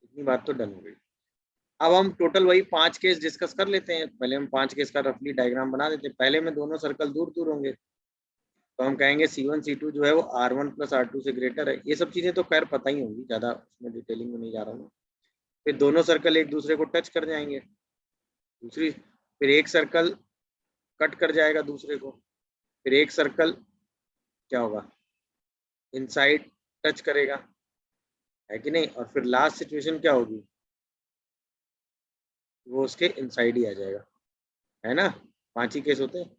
इतनी बात तो डन हो गई। अब हम टोटल वही 5 केस डिस्कस कर लेते हैं। पहले हम 5 केस का रफली डायग्राम बना देते हैं। पहले में दोनों सर्कल दूर दूर होंगे, तो हम कहेंगे C1 C2 जो है वो R1 प्लस R2 से ग्रेटर है। ये सब चीजें तो खैर पता ही होंगी, ज्यादा उसमें डिटेलिंग में नहीं जा रहा हूँ। फिर दोनों सर्कल एक दूसरे को टच कर जाएंगे, दूसरी फिर एक सर्कल कट कर जाएगा दूसरे को, फिर एक सर्कल क्या होगा, इनसाइड टच करेगा, है कि नहीं, और फिर लास्ट सिचुएशन क्या होगी, वो उसके इनसाइड ही आ जाएगा, है ना। 5 ही केस होते हैं।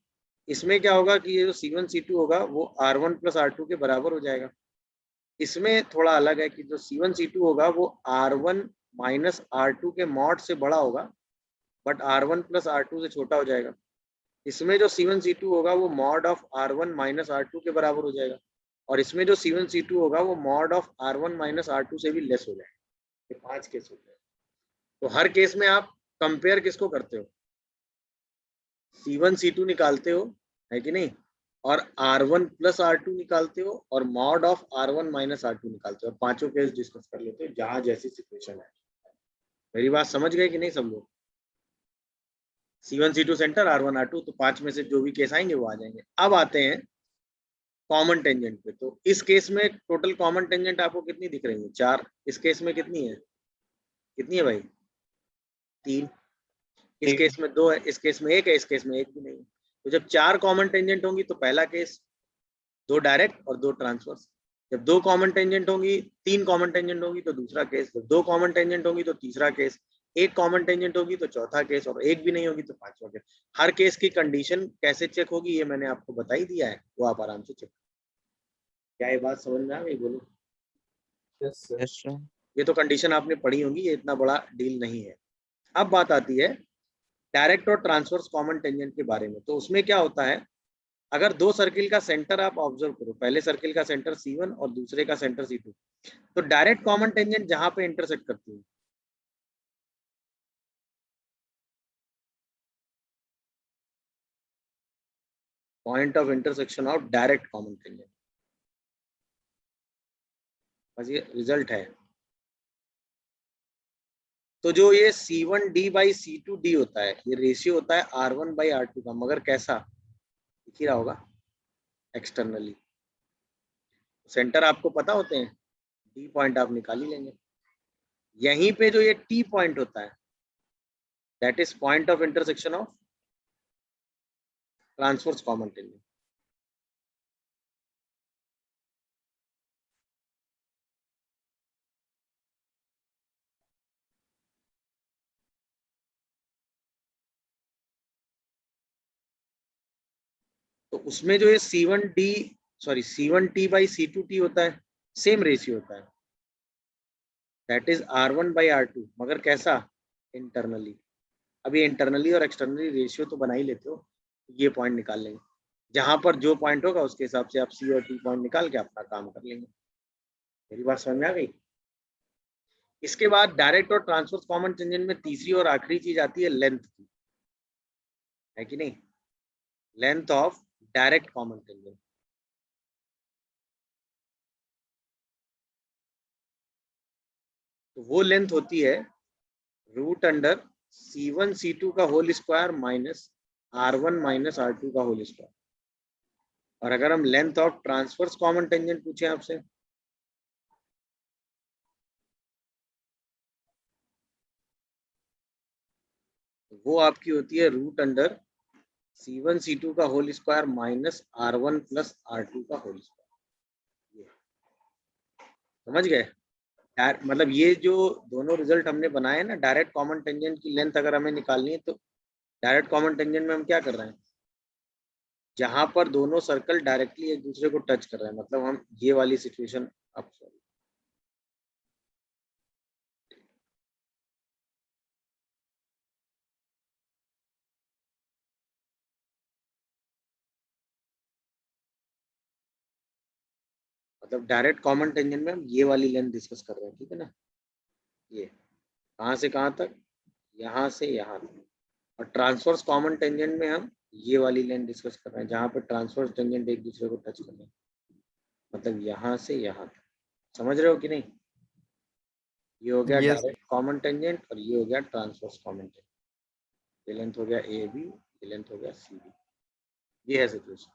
इसमें क्या होगा कि ये जो C1 C2 होगा वो R1 प्लस R2 के बराबर हो जाएगा, इसमें थोड़ा अलग है कि जो C1 C2 होगा वो R1 माइनस R2 के मॉड से बड़ा होगा, बट R1 प्लस R2 से छोटा हो जाएगा। इसमें जो C1 C2 होगा वो mod of R1 minus R2 के बराबर हो जाएगा, और इसमें जो C1 C2 होगा वो mod of R1 minus R2 से भी लेस हो जाएगा। ये 5 केस हो गए। तो हर केस में आप कंपेयर किसको करते हो? C1 C2 निकालते हो, है कि नहीं, और R1 प्लस R2 निकालते हो, और mod of R1 minus R2 निकालते हो, और पांचों केस डिस्कस कर लेते हो जहां जैसी सिचुएशन है। मेरी बात समझ गए कि नहीं सब लोग? C1 C2 centre, R1 R2, तो 5 में से जो भी केस आएंगे वो आ जाएंगे। अब आते हैं कॉमन टेंजेंट पे। तो इस केस में टोटल कॉमन टेंजेंट आपको कितनी दिख रही है? 4। इस केस में कितनी है? कितनी है भाई? 3। इस केस में 2 है, इस केस में 1 है, इस केस में 1 भी नहीं है। तो जब 4 कॉमन टेंजेंट होंगी तो पहला केस, 2 डायरेक्ट और 2 ट्रांसवर्स। जब 2 कॉमन टेंजेंट होंगी, 3 कॉमन टेंजेंट होंगी तो दूसरा केस, जब 2 कॉमन टेंजेंट होंगी तो तीसरा केस, 1 कॉमन टेंजेंट होगी तो चौथा केस, और 1 भी नहीं होगी तो पांचवा केस। हर केस की कंडीशन कैसे चेक होगी ये मैंने आपको बता ही दिया है, वो आप आराम से चेक। क्या ये बात समझ में आ गई? बोलो। Yes, sir. Yes sir. ये तो कंडीशन आपने पढ़ी होगी, ये इतना बड़ा डील नहीं है। अब बात आती है डायरेक्ट और ट्रांसवर्स कॉमन टेंजेंट के बारे में। तो उसमें क्या होता है, अगर दो सर्किल का सेंटर आप ऑब्जर्व करो, पहले सर्किल का सेंटर C1 और दूसरे का सेंटर C2, तो डायरेक्ट कॉमन टेंजेंट जहां पे इंटरसेक्ट करती है, point of intersection of direct common tangent, बस ये रिजल्ट है। तो जो ये C1D बाई C2D होता है, ये रेशियो होता है R1 बाई R2 का, मगर कैसा दिख ही रहा होगा, एक्सटर्नली। सेंटर आपको पता होते हैं, D पॉइंट आप निकाल ही लेंगे। यहीं पे जो ये T पॉइंट होता है, that is point of intersection of transverse common tangent. तो उसमें जो ये C1T बाई C2T होता है, सेम रेशियो होता है, that is R1 by R2, मगर कैसा, इंटरनली। अभी इंटरनली और एक्सटर्नली रेशियो तो बना ही लेते हो, ये पॉइंट निकाल लेंगे, जहां पर जो पॉइंट होगा उसके हिसाब से आप C और T पॉइंट निकाल के अपना काम कर लेंगे। मेरी बात समझ में आ गई? इसके बाद डायरेक्ट और ट्रांसवर्स कॉमन टेंजेंट में तीसरी और आखिरी चीज आती है लेंथ की, है कि नहीं? Length of direct common tangent. तो वो लेंथ होती है रूट अंडर C1 C2 का whole square minus R1 minus R2 का होल स्क्वायर। और अगर हम length of transverse common tangent पूछे आपसे, तो वो आपकी होती है रूट अंडर C1 C2 का whole square minus R1 plus R2 का होल स्क्वायर। समझ गए? मतलब ये जो दोनों रिजल्ट हमने बनाए ना, डायरेक्ट कॉमन टेंजेंट की लेंथ अगर हमें निकालनी है तो डायरेक्ट कॉमन टेंजेंट में हम क्या कर रहे हैं, जहां पर दोनों सर्कल डायरेक्टली एक दूसरे को टच कर रहे हैं, मतलब हम ये वाली सिचुएशन, अब सॉरी, मतलब डायरेक्ट कॉमन टेंजेंट में हम ये वाली लेंथ डिस्कस कर रहे हैं, ठीक है ना? ये कहाँ से कहाँ तक, यहाँ से यहाँ तक। और ट्रांसवर्स कॉमन टेंजेंट में हम ये वाली लेंथ डिस्कस कर रहे हैं, जहाँ पे ट्रांसवर्स टेंजेंट एक दूसरे को टच कर रहे हैं, मतलब यहाँ से यहाँ तक। समझ रहे हो कि नहीं? ये हो गया Yes. डायरेक्ट कॉमन टेंजेंट और ये हो गया ट्रांसवर्स कॉमन टेंजेंट। ये लेंथ हो गया AB, ये लेंथ हो गया CD। ये है सिचुएशन।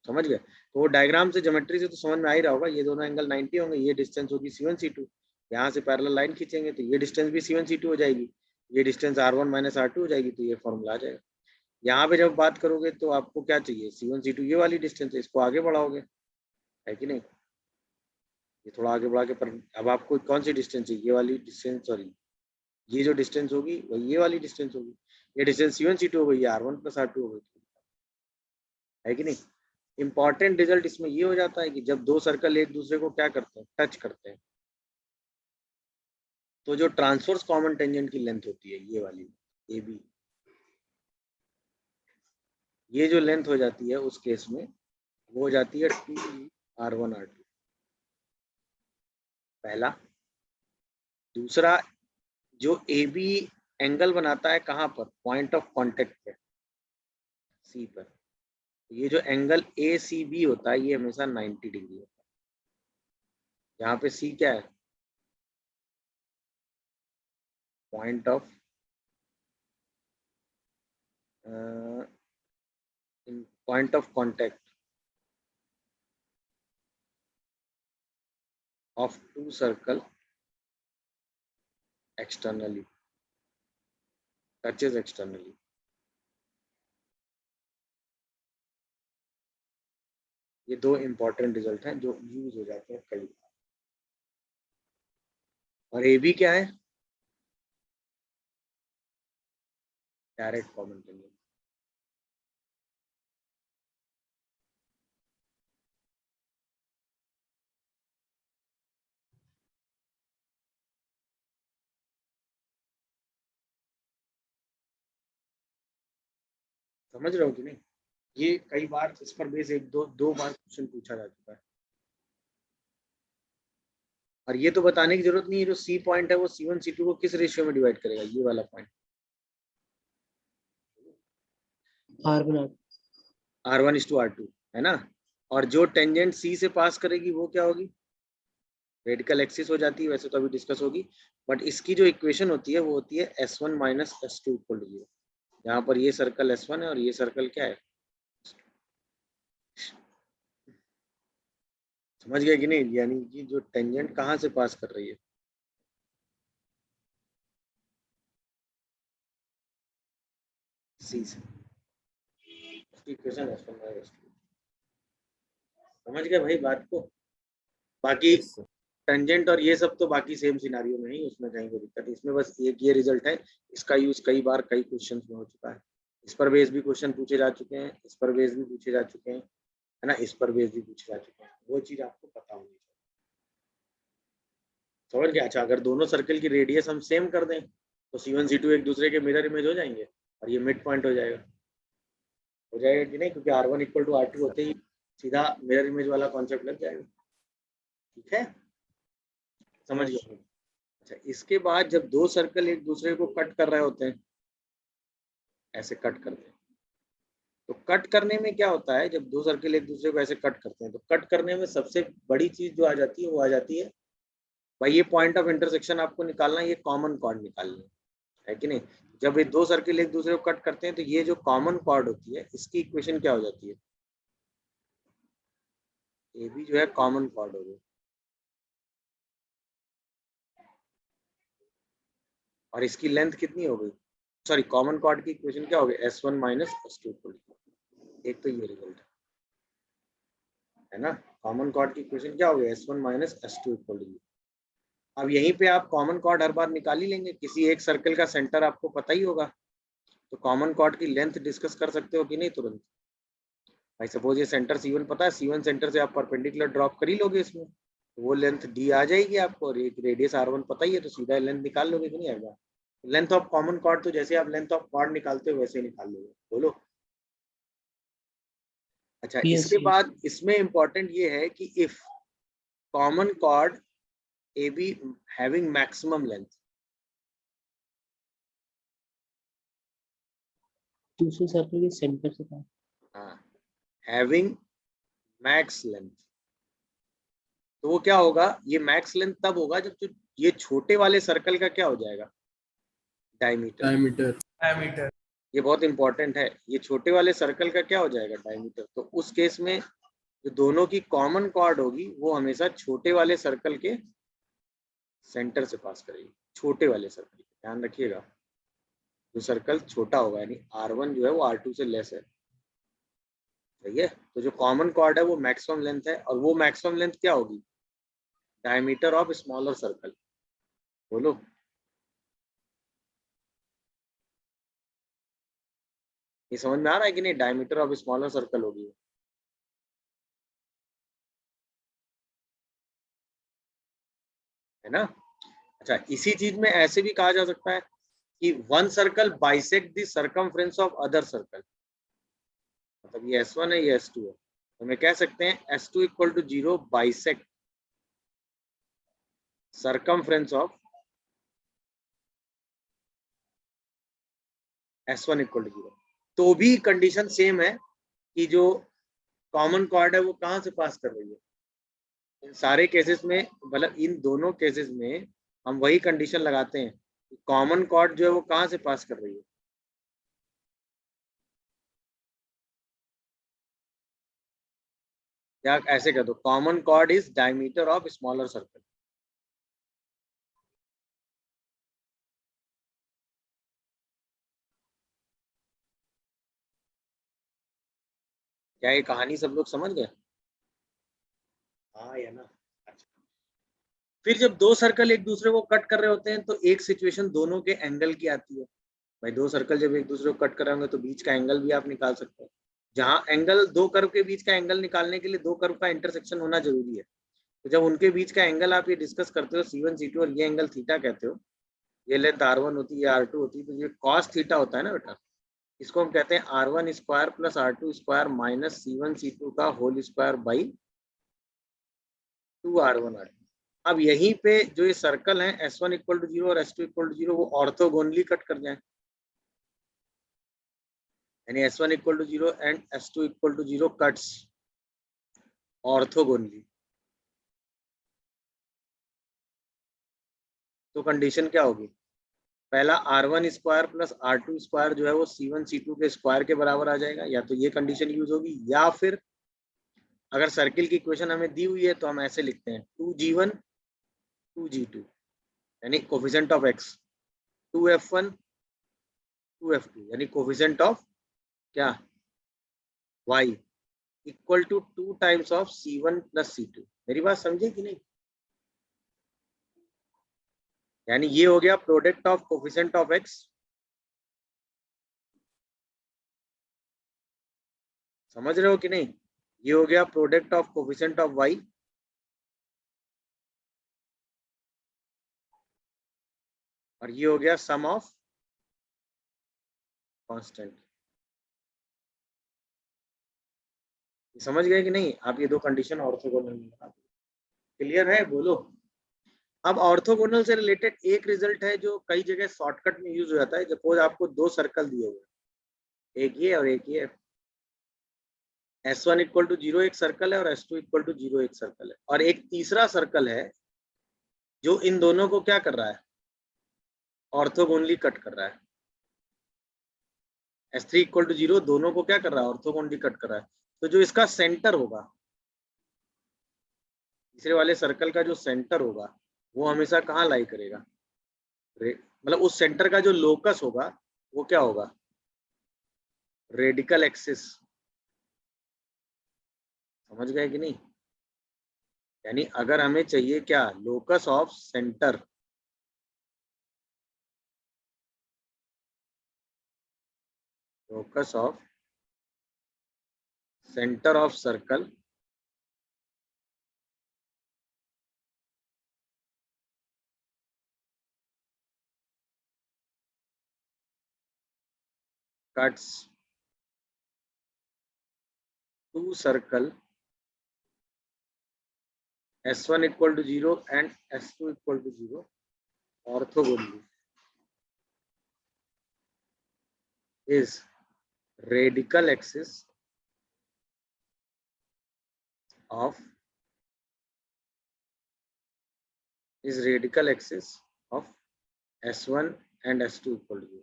समझ गए? तो वो डायग्राम से, ज्योमेट्री से तो समझ में आ ही रहा होगा, ये दोनों एंगल 90 होंगे, ये डिस्टेंस होगी C1 C2, यहाँ से पैरेलल लाइन खींचेंगे तो ये डिस्टेंस भी C1 C2 हो जाएगी, ये डिस्टेंस R1 माइनस R2 हो जाएगी, तो ये फॉर्मूला आ जाएगा। यहाँ पे जब बात करोगे तो आपको क्या चाहिए, C1 C2 ये वाली डिस्टेंस है, इसको आगे बढ़ाओगे, है कि नहीं? ये थोड़ा आगे बढ़ा के, पर अब आपको कौन सी डिस्टेंस चाहिए, ये वाली डिस्टेंस, सॉरी, ये जो डिस्टेंस होगी वही ये वाली डिस्टेंस होगी। ये डिस्टेंस C1 C2 हो गई, ये R1 प्लस R2 हो गई, है कि नहीं? इंपॉर्टेंट रिजल्ट इसमें ये हो जाता है कि जब दो सर्कल एक दूसरे को क्या करते हैं, टच करते हैं, तो जो ट्रांसवर्स कॉमन टेंजेंट की लेंथ होती है ये वाली ए बी, ये जो लेंथ हो जाती है उस केस में वो हो जाती है 2r1 r2, पहला। दूसरा, जो ए बी एंगल बनाता है कहाँ पर, पॉइंट ऑफ कांटेक्ट पे, सी पर, ये जो एंगल ए सी बी होता है ये हमेशा 90 डिग्री होता है। यहाँ पे सी क्या है, point of contact of two circle externally, touches externally. ये दो इंपॉर्टेंट रिजल्ट हैं जो यूज हो जाते हैं कई बार। और ए बी क्या है, डायरेक्ट कॉमन टेंजेंट। समझ रहे हो कि नहीं, ये कई बार इस पर बेस एक दो बार क्वेश्चन पूछा जा चुका है। और ये तो बताने की जरूरत नहीं है जो सी पॉइंट है वो C1 C2 को किस रेशियो में डिवाइड करेगा, ये वाला पॉइंट R1 R1:R2 है ना। और जो टेंजेंट सी से पास करेगी वो क्या होगी, रेडिकल एक्सिस हो जाती है, वैसे तो अभी डिस्कस होगी। बट इसकी जो इक्वेशन होती है वो होती है S1 - S2 = 0। यहाँ पर ये सर्कल S1 है और ये सर्कल क्या है, समझ गए कि नहीं, यानी कि जो टेंजेंट कहाँ से पास कर रही है, सी से, उसकी इक्वेशन S1 - S2। समझ गए भाई बात को। बाकी Yes, sir. टेंजेंट और ये सब तो बाकी सेम सिनारियो में ही, उसमें कहीं कोई दिक्कत नहीं। इसमें बस एक ये रिजल्ट है, इसका यूज कई बार कई क्वेश्चन में हो चुका है। इस पर बेस भी क्वेश्चन पूछे जा चुके हैं, इस पर बेस भी पूछे जा चुके हैं, है ना, इस पर बेस भी पूछे जा चुके हैं। वो चीज आपको पता होनी चाहिए। समझ गया। अच्छा, अगर दोनों सर्कल की रेडियस हम सेम कर दें तो C1 C2 एक दूसरे के मिरर इमेज हो जाएंगे और ये मिड पॉइंट हो जाएगा। हो जाएगा कि नहीं, क्योंकि R1 = R2 होते ही सीधा मिरर इमेज वाला कॉन्सेप्ट लग जाएगा। ठीक है, समझ Yes, गए। अच्छा, इसके बाद जब दो सर्कल एक दूसरे को कट कर रहे होते हैं, ऐसे कट करते हैं, तो कट करने में क्या होता है, जब दो सर्कल एक दूसरे को ऐसे कट करते हैं तो कट करने में सबसे बड़ी चीज जो आ जाती है वो आ जाती है भाई, ये पॉइंट ऑफ इंटरसेक्शन आपको निकालना है, ये कॉमन कॉर्ड निकालनी है कि नहीं। जब ये दो सर्कल एक दूसरे को कट करते हैं तो ये जो कॉमन कॉर्ड होती है इसकी इक्वेशन क्या हो जाती है, ये भी जो है कॉमन कॉर्ड हो गई। और इसकी लेंथ कितनी हो गई, सॉरी, कॉमन कॉर्ड की इक्वेशन क्या हो गई, S1 - S2 = 1। तो ये रिजल्ट है ना, कॉमन कॉर्ड की इक्वेशन क्या हो गई, S1 - S2 = 0। अब यहीं पे आप कॉमन कॉर्ड हर बार निकाल ही लेंगे, किसी एक सर्कल का सेंटर आपको पता ही होगा, तो कॉमन कॉर्ड की लेंथ डिस्कस कर सकते हो कि नहीं तुरंत। भाई सपोज ये सेंटर C1 पता है, C1 सेंटर से आप परपेंडिकुलर ड्रॉप कर ही लोगे इसमें, तो वो लेंथ D आ जाएगी आपको, और एक रेडियस R1 पता ही है, तो सीधा लेंथ निकाल लोगे कि नहीं एक बार। लेंथ ऑफ कॉमन कॉर्ड तो जैसे आप लेंथ ऑफ कॉर्ड निकालते हो वैसे ही निकाल लोगे, बोलो। अच्छा, yes इसके yes बाद इसमें इंपॉर्टेंट ये है कि if common chord AB having maximum length, दूसरे सर्कल के सेंटर से पास। हाँ, हैविंग मैक्स लेंथ, तो वो क्या होगा, ये मैक्स लेंथ तब होगा जब जो ये छोटे वाले सर्कल का क्या हो जाएगा, डायमीटर। Diameter. ये बहुत इंपॉर्टेंट है, ये छोटे वाले सर्कल का क्या हो जाएगा, डायमीटर। तो उस केस में जो दोनों की कॉमन कॉर्ड होगी वो हमेशा छोटे वाले सर्कल के सेंटर से पास करेगी, छोटे वाले सर्कल, ध्यान रखिएगा। जो सर्कल छोटा होगा यानी R1 जो है वो R2 से लेस है, सही है। तो जो कॉमन कॉर्ड है वो मैक्सिमम लेंथ है, और वो मैक्सिमम लेंथ क्या होगी, डायमीटर ऑफ स्मॉलर सर्कल, बोलो। ये समझ में आ रहा है कि नहीं, डायमीटर ऑफ स्मॉलर सर्कल होगी। है ना। अच्छा, इसी चीज में ऐसे भी कहा जा सकता है कि one circle bisect the circumference of other circle, मतलब ये S1 है, ये S2 है, तो मैं कह सकते हैं S2 equal to 0 bisect circumference of S1 equal to 0। तो भी कंडीशन सेम है कि जो कॉमन कॉर्ड है वो कहाँ से पास कर रही है। इन सारे केसेस में, मतलब इन दोनों केसेस में हम वही कंडीशन लगाते हैं, कॉमन कॉर्ड जो है वो कहाँ से पास कर रही है। या ऐसे कर दो, common chord is diameter of smaller circle. क्या ये कहानी सब लोग समझ गए? हाँ या ना। अच्छा, फिर जब दो सर्कल एक दूसरे को कट कर रहे होते हैं तो एक सिचुएशन दोनों के एंगल की आती है। भाई दो सर्कल जब एक दूसरे को कट कर रहे होंगे तो बीच का एंगल भी आप निकाल सकते हो। जहां एंगल, दो कर्व के बीच का एंगल निकालने के लिए दो कर्व का इंटरसेक्शन होना जरूरी है। तो जब उनके बीच का एंगल आप ये डिस्कस करते हो C1 C2 और ये एंगल थीटा कहते हो, ये लेंथ R1 होती है, R2 होती है, तो ये कॉस थीटा होता है ना बेटा। इसको हम कहते हैं R1 square plus R2 square minus C1 C2 का whole square by 2R1 R2। अब यहीं पे जो ये सर्कल है S1 इक्वल टू 0 और S2 इक्वल टू 0 वो ऑर्थोगोनली कट कर जाए, यानी S1 equal to 0 and S2 equal to 0 cuts orthogonally. तो कंडीशन क्या होगी, पहला R1 square plus R2 square जो है वो C1 C2 के स्क्वायर के बराबर आ जाएगा, या तो ये कंडीशन यूज होगी, या फिर अगर सर्किल की इक्वेशन हमें दी हुई है तो हम ऐसे लिखते हैं 2G1 2G2, यानी coefficient of x 2F1 2F2, यानी कोफिशिएंट ऑफ क्या y equal to 2 times of C1 plus C2। मेरी बात समझे कि नहीं? यानी ये हो गया product of coefficient of x, समझ रहे हो कि नहीं? ये हो गया product of coefficient of y और ये हो गया सम ऑफ कांस्टेंट। समझ गए कि नहीं? आप ये दो कंडीशन ऑर्थोगोनल में, क्लियर है? बोलो। अब ऑर्थोगोनल से रिलेटेड एक रिजल्ट है जो कई जगह शॉर्टकट में यूज हो जाता है। सपोज आपको दो सर्कल दिए हुए, एक ये और एक ये, S1 इक्वल टू 0 एक सर्कल है और S2 इक्वल टू 0 एक सर्कल है, और एक तीसरा सर्कल है जो इन दोनों को क्या कर रहा है, ऑर्थोगोनली कट कर रहा है। S3 इक्वल टू 0 दोनों को क्या कर रहा है, ऑर्थोगोनली कट कर रहा है। तो जो इसका सेंटर होगा, तीसरे वाले सर्कल का जो सेंटर होगा वो हमेशा कहाँ लाई करेगा, मतलब उस सेंटर का जो लोकस होगा वो क्या होगा, रेडिकल एक्सिस। समझ गए कि नहीं? यानी अगर हमें चाहिए क्या, locus of centre, locus of centre of circle cuts two circle S1 equal to 0 and S2 equal to 0 orthogonally is radical axis of S1 and S2 equal to 0।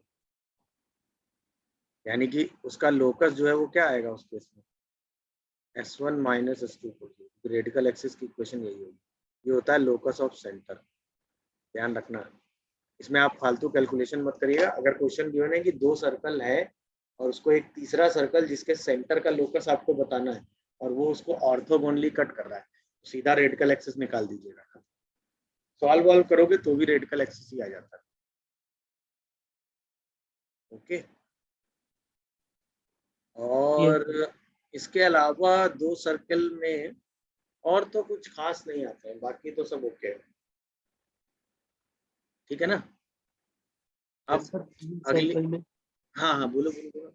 यानी कि उसका लोकस जो है वो क्या आएगा उस केस में, S1 minus S2 equal to 0। Radical axis की इक्वेशन यही होगी। ये होता है लोकस ऑफ सेंटर। ध्यान रखना, इसमें आप फालतू कैलकुलेशन मत करिएगा। अगर क्वेश्चन गिवन है कि दो सर्कल है और उसको एक तीसरा सर्कल जिसके सेंटर का लोकस आपको बताना है और वो उसको ऑर्थोगोनली कट कर रहा है, तो सीधा रेडिकल एक्सिस निकाल दीजिएगा। सॉल्व वॉल्व करोगे तो भी रेडिकल एक्सिस ही आ जाता है। ओके। और इसके अलावा दो सर्कल में और तो कुछ खास नहीं आता है, बाकी तो सब ओके है। ठीक है ना। अब सर 3 अगली, सर्कल में, हाँ हाँ बोलो बोलो बोलो।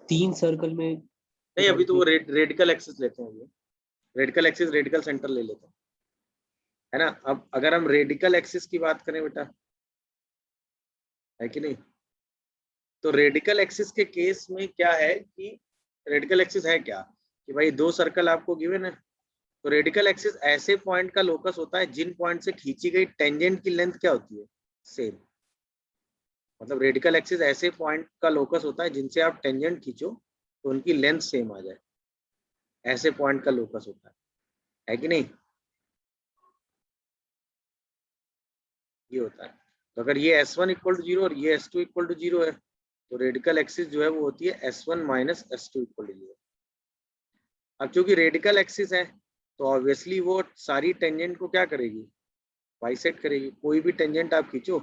3 सर्कल में नहीं अभी तो वो रेडिकल एक्सिस लेते हैं, ये रेडिकल एक्सिस रेडिकल सेंटर ले लेते हैं, है ना। अब अगर हम रेडिकल एक्सिस की बात करें बेटा, है कि नहीं, तो रेडिकल एक्सिस के केस में क्या है कि रेडिकल एक्सिस है क्या कि भाई दो सर्कल आपको गिवन है, तो रेडिकल एक्सिस ऐसे पॉइंट का लोकस होता है जिन पॉइंट से खींची गई टेंजेंट की लेंथ क्या होती है, सेम। मतलब रेडिकल एक्सिस ऐसे पॉइंट का लोकस होता है जिनसे आप टेंजेंट खींचो तो उनकी लेंथ सेम आ जाए, ऐसे पॉइंट का लोकस होता है कि नहीं, ये होता है। तो अगर ये S1 इक्वल टू 0 और ये S2 इक्वल टू 0 है तो रेडिकल एक्सिस जो है वो होती है S1 minus S2 equal to 0। अब क्योंकि रेडिकल एक्सिस है तो ऑब्वियसली वो सारी टेंजेंट को क्या करेगी, बाइसेक्ट करेगी। कोई भी टेंजेंट आप खींचो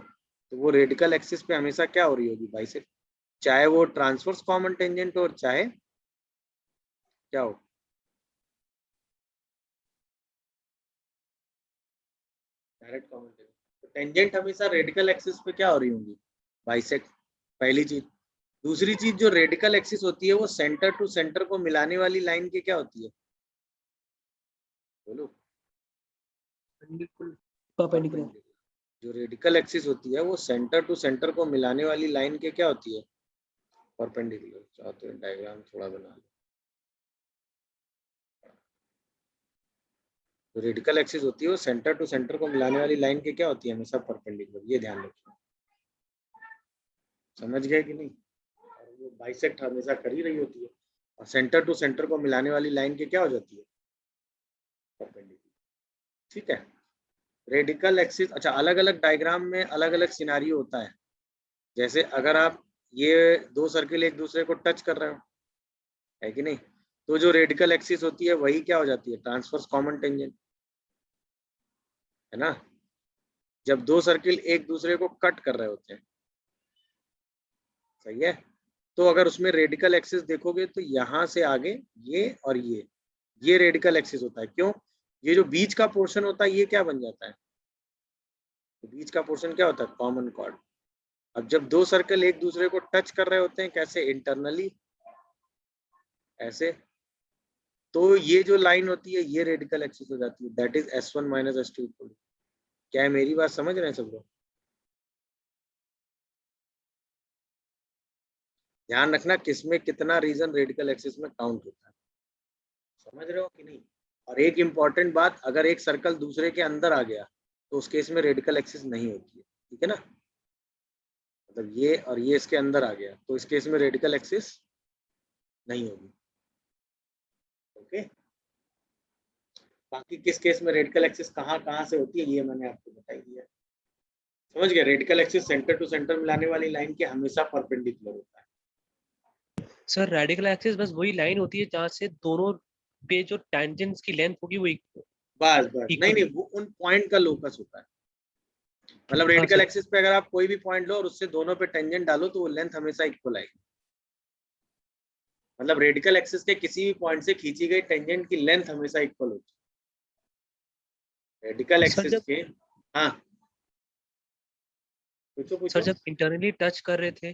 तो वो रेडिकल एक्सिस पे हमेशा क्या हो रही होगी, बाइसेक्ट, चाहे वो ट्रांसवर्स कॉमन टेंजेंट हो और चाहे क्या हो, डायरेक्ट कॉमन टेंजेंट। तो टेंजेंट हमेशा रेडिकल एक्सिस पे क्या हो रही होंगी, बाइसेक्ट, पहली चीज। दूसरी चीज जो रेडिकल एक्सिस होती है वो सेंटर टू सेंटर को मिलाने वाली लाइन की क्या होती है, बोलो, परपेंडिकुलर। जो रेडिकल एक्सिस होती है वो सेंटर टू सेंटर को मिलाने वाली लाइन के क्या होती है, परपेंडिकुलर। चाहते हैं डायग्राम थोड़ा बना लो। जो रेडिकल एक्सिस होती है वो सेंटर टू सेंटर को मिलाने वाली लाइन के क्या होती है, हमेशा परपेंडिकुलर, ये ध्यान रखिए। समझ गए कि नहीं। और वो बाइसेक्ट हमेशा कर ही रही होती है और सेंटर टू सेंटर को मिलाने वाली लाइन के क्या हो जाती है, परपेंडिकुलर। ठीक है। रेडिकल एक्सिस, अच्छा अलग अलग डायग्राम में अलग अलग सिनारियो होता है। जैसे अगर आप ये दो सर्किल एक दूसरे को टच कर रहे हो, है कि नहीं, तो जो रेडिकल एक्सिस होती है वही क्या हो जाती है, ट्रांसवर्स कॉमन टेंजेंट, है ना। जब दो सर्किल एक दूसरे को कट कर रहे होते हैं, सही है, तो अगर उसमें रेडिकल एक्सिस देखोगे तो यहाँ से आगे ये और ये रेडिकल एक्सिस होता है। क्यों, ये जो बीच का पोर्शन होता है ये क्या बन जाता है, तो बीच का पोर्शन क्या होता है, कॉमन कॉर्ड। अब जब दो सर्कल एक दूसरे को टच कर रहे होते हैं, कैसे, इंटरनली, ऐसे, तो ये जो लाइन होती है ये रेडिकल एक्सिस हो जाती है, that is S1 minus S2 equal. क्या है, मेरी बात समझ रहे हैं सब लोग। ध्यान रखना किसमें कितना रीजन रेडिकल एक्सिस में काउंट होता है, समझ रहे हो कि नहीं। और एक इंपॉर्टेंट बात, अगर एक सर्कल दूसरे के अंदर आ गया तो उस केस में रेडिकल एक्सिस नहीं होती है, ठीक है ना। मतलब ये और ये इसके अंदर आ गया तो इस केस में रेडिकल एक्सिस नहीं होगी, ओके। बाकी किस केस में रेडिकल एक्सिस कहाँ कहाँ से होती है ये मैंने आपको बता दिया, समझ गए। Radical axis centre to centre मिलाने वाली लाइन के हमेशा परपेंडिकुलर होता है। सर रेडिकल एक्सिस बस वही लाइन होती है जहाँ से दोनों पे जो टेंजेंट्स की लेंथ होगी वो बस बस, नहीं इक्वल। नहीं, वो उन पॉइंट का लोकस होता है। मतलब हाँ रेडिकल सर। एक्सिस पे अगर आप कोई भी पॉइंट लो और उससे दोनों पे टेंजेंट डालो तो वो लेंथ हमेशा इक्वल आएगी। मतलब रेडिकल एक्सिस के किसी भी पॉइंट से खींची गई टेंजेंट की लेंथ हमेशा इक्वल होती है रेडिकल सर एक्सिस जब के। हाँ पूछो सर पूछो। जब इंटरनली टच कर रहे थे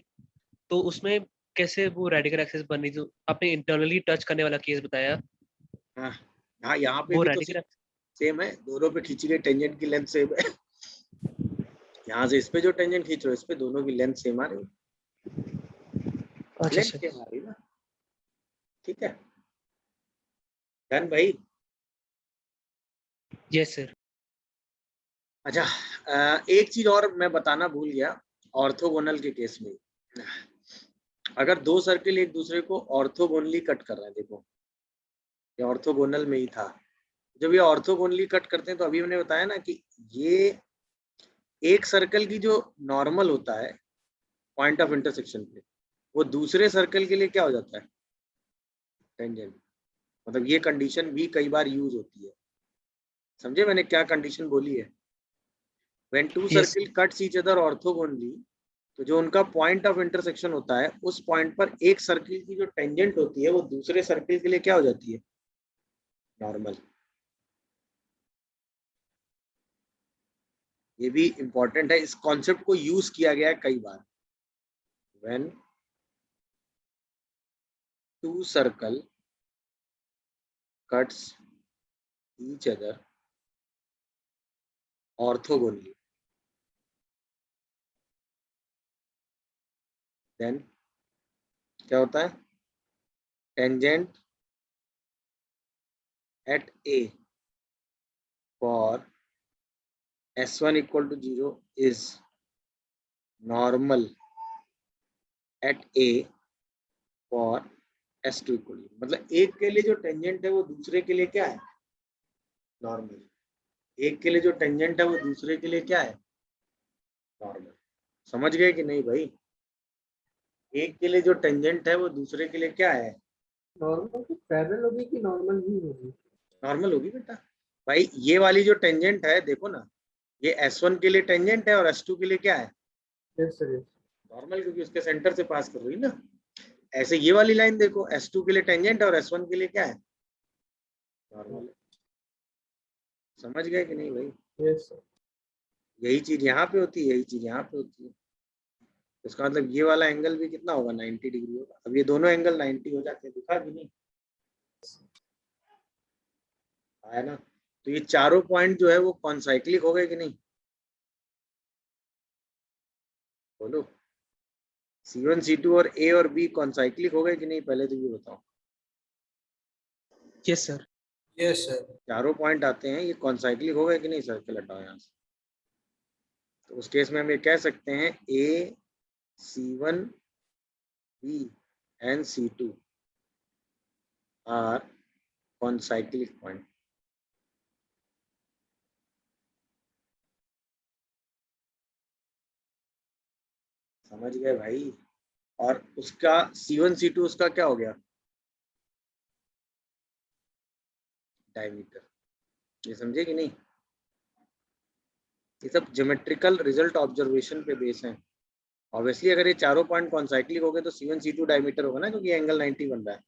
तो उसमें कैसे वो रेडिकल एक्सिस बन रही थी, आपने इंटरनली टच करने वाला केस बताया, हाँ हाँ, यहाँ पे वो भी तो रेडिकल। सेम है, दोनों पे खींची गई टेंजेंट की लेंथ सेम है। यहाँ से इस पे जो टेंजेंट खींच रहे हो इस पे दोनों की लेंथ सेम आ रही है, अच्छा लेंथ सर। सेम आ रही है ना, ठीक है। डन भाई। Yes sir. अच्छा एक चीज और मैं बताना भूल गया, ऑर्थोगोनल के केस में अगर दो सर्किल एक दूसरे को ऑर्थोगोनली कट कर रहे हैं, देखो ये ऑर्थोगोनल में ही था। जब ये ऑर्थोगोनली कट करते हैं तो अभी मैंने बताया ना कि ये एक सर्कल की जो नॉर्मल होता है पॉइंट ऑफ इंटरसेक्शन पे, वो दूसरे सर्कल के लिए क्या हो जाता है, टेंजेंट। मतलब ये कंडीशन भी कई बार यूज होती है, समझे मैंने क्या कंडीशन बोली है। When two yes. Circle cuts each other orthogonally, तो जो उनका पॉइंट ऑफ इंटरसेक्शन होता है उस पॉइंट पर एक सर्किल की जो टेंजेंट होती है वो दूसरे सर्किल के लिए क्या हो जाती है, नॉर्मल। ये भी इंपॉर्टेंट है, इस कॉन्सेप्ट को यूज किया गया है कई बार। When two circle cuts each other orthogonally, then क्या होता है, tangent at A for S1 equal to 0 is normal at A for S2 equal to, मतलब एक के लिए जो टेंजेंट है वो दूसरे के लिए क्या है, नॉर्मल। एक के लिए जो टेंजेंट है वो दूसरे के लिए क्या है, नॉर्मल। समझ गए कि नहीं भाई? एक के लिए जो टेंजेंट है वो दूसरे के लिए क्या है, नॉर्मल तो पैरेलल होगी कि नॉर्मल ही होगी? नॉर्मल होगी बेटा। भाई ये वाली जो टेंजेंट है देखो ना, ये S1 के लिए टेंजेंट है और S2 के लिए क्या है, यस सर, यस। नॉर्मल, क्योंकि उसके सेंटर से पास कर रही है ना। ऐसे ये वाली लाइन देखो, S2 के लिए टेंजेंट है और S1 के लिए क्या है, नॉर्मल। समझ गए कि नहीं भाई? Yes sir. यही चीज यहाँ पे होती है, यही चीज यहाँ पे होती है। इसका मतलब ये वाला एंगल भी कितना होगा, 90 डिग्री होगा। अब ये दोनों एंगल 90 हो जाते हैं, दिखा कि नहीं आया ना? तो ये चारों पॉइंट जो है वो कॉन्साइक्लिक हो गए कि नहीं, बोलो। C1 C2 और A और B कॉन्साइक्लिक हो गए कि नहीं, पहले तो ये बताओ। Yes sir. Yes sir. चारों पॉइंट आते हैं, ये कॉन्साइक्लिक हो गए कि नहीं, सर्कल हटाओ यहाँ से। तो उस केस में हम ये कह सकते हैं A C1 B and C2 are concyclic point। समझ गए भाई? और उसका C1 C2 उसका क्या हो गया, डायमीटर। ये समझे कि नहीं? ये सब ज्योमेट्रिकल रिजल्ट ऑब्जर्वेशन पे बेस है। ऑब्वियसली अगर ये चारों पॉइंट कॉन्साइक्लिक हो गए तो C1 C2 डायमीटर होगा ना, क्योंकि एंगल 90 बन रहा है।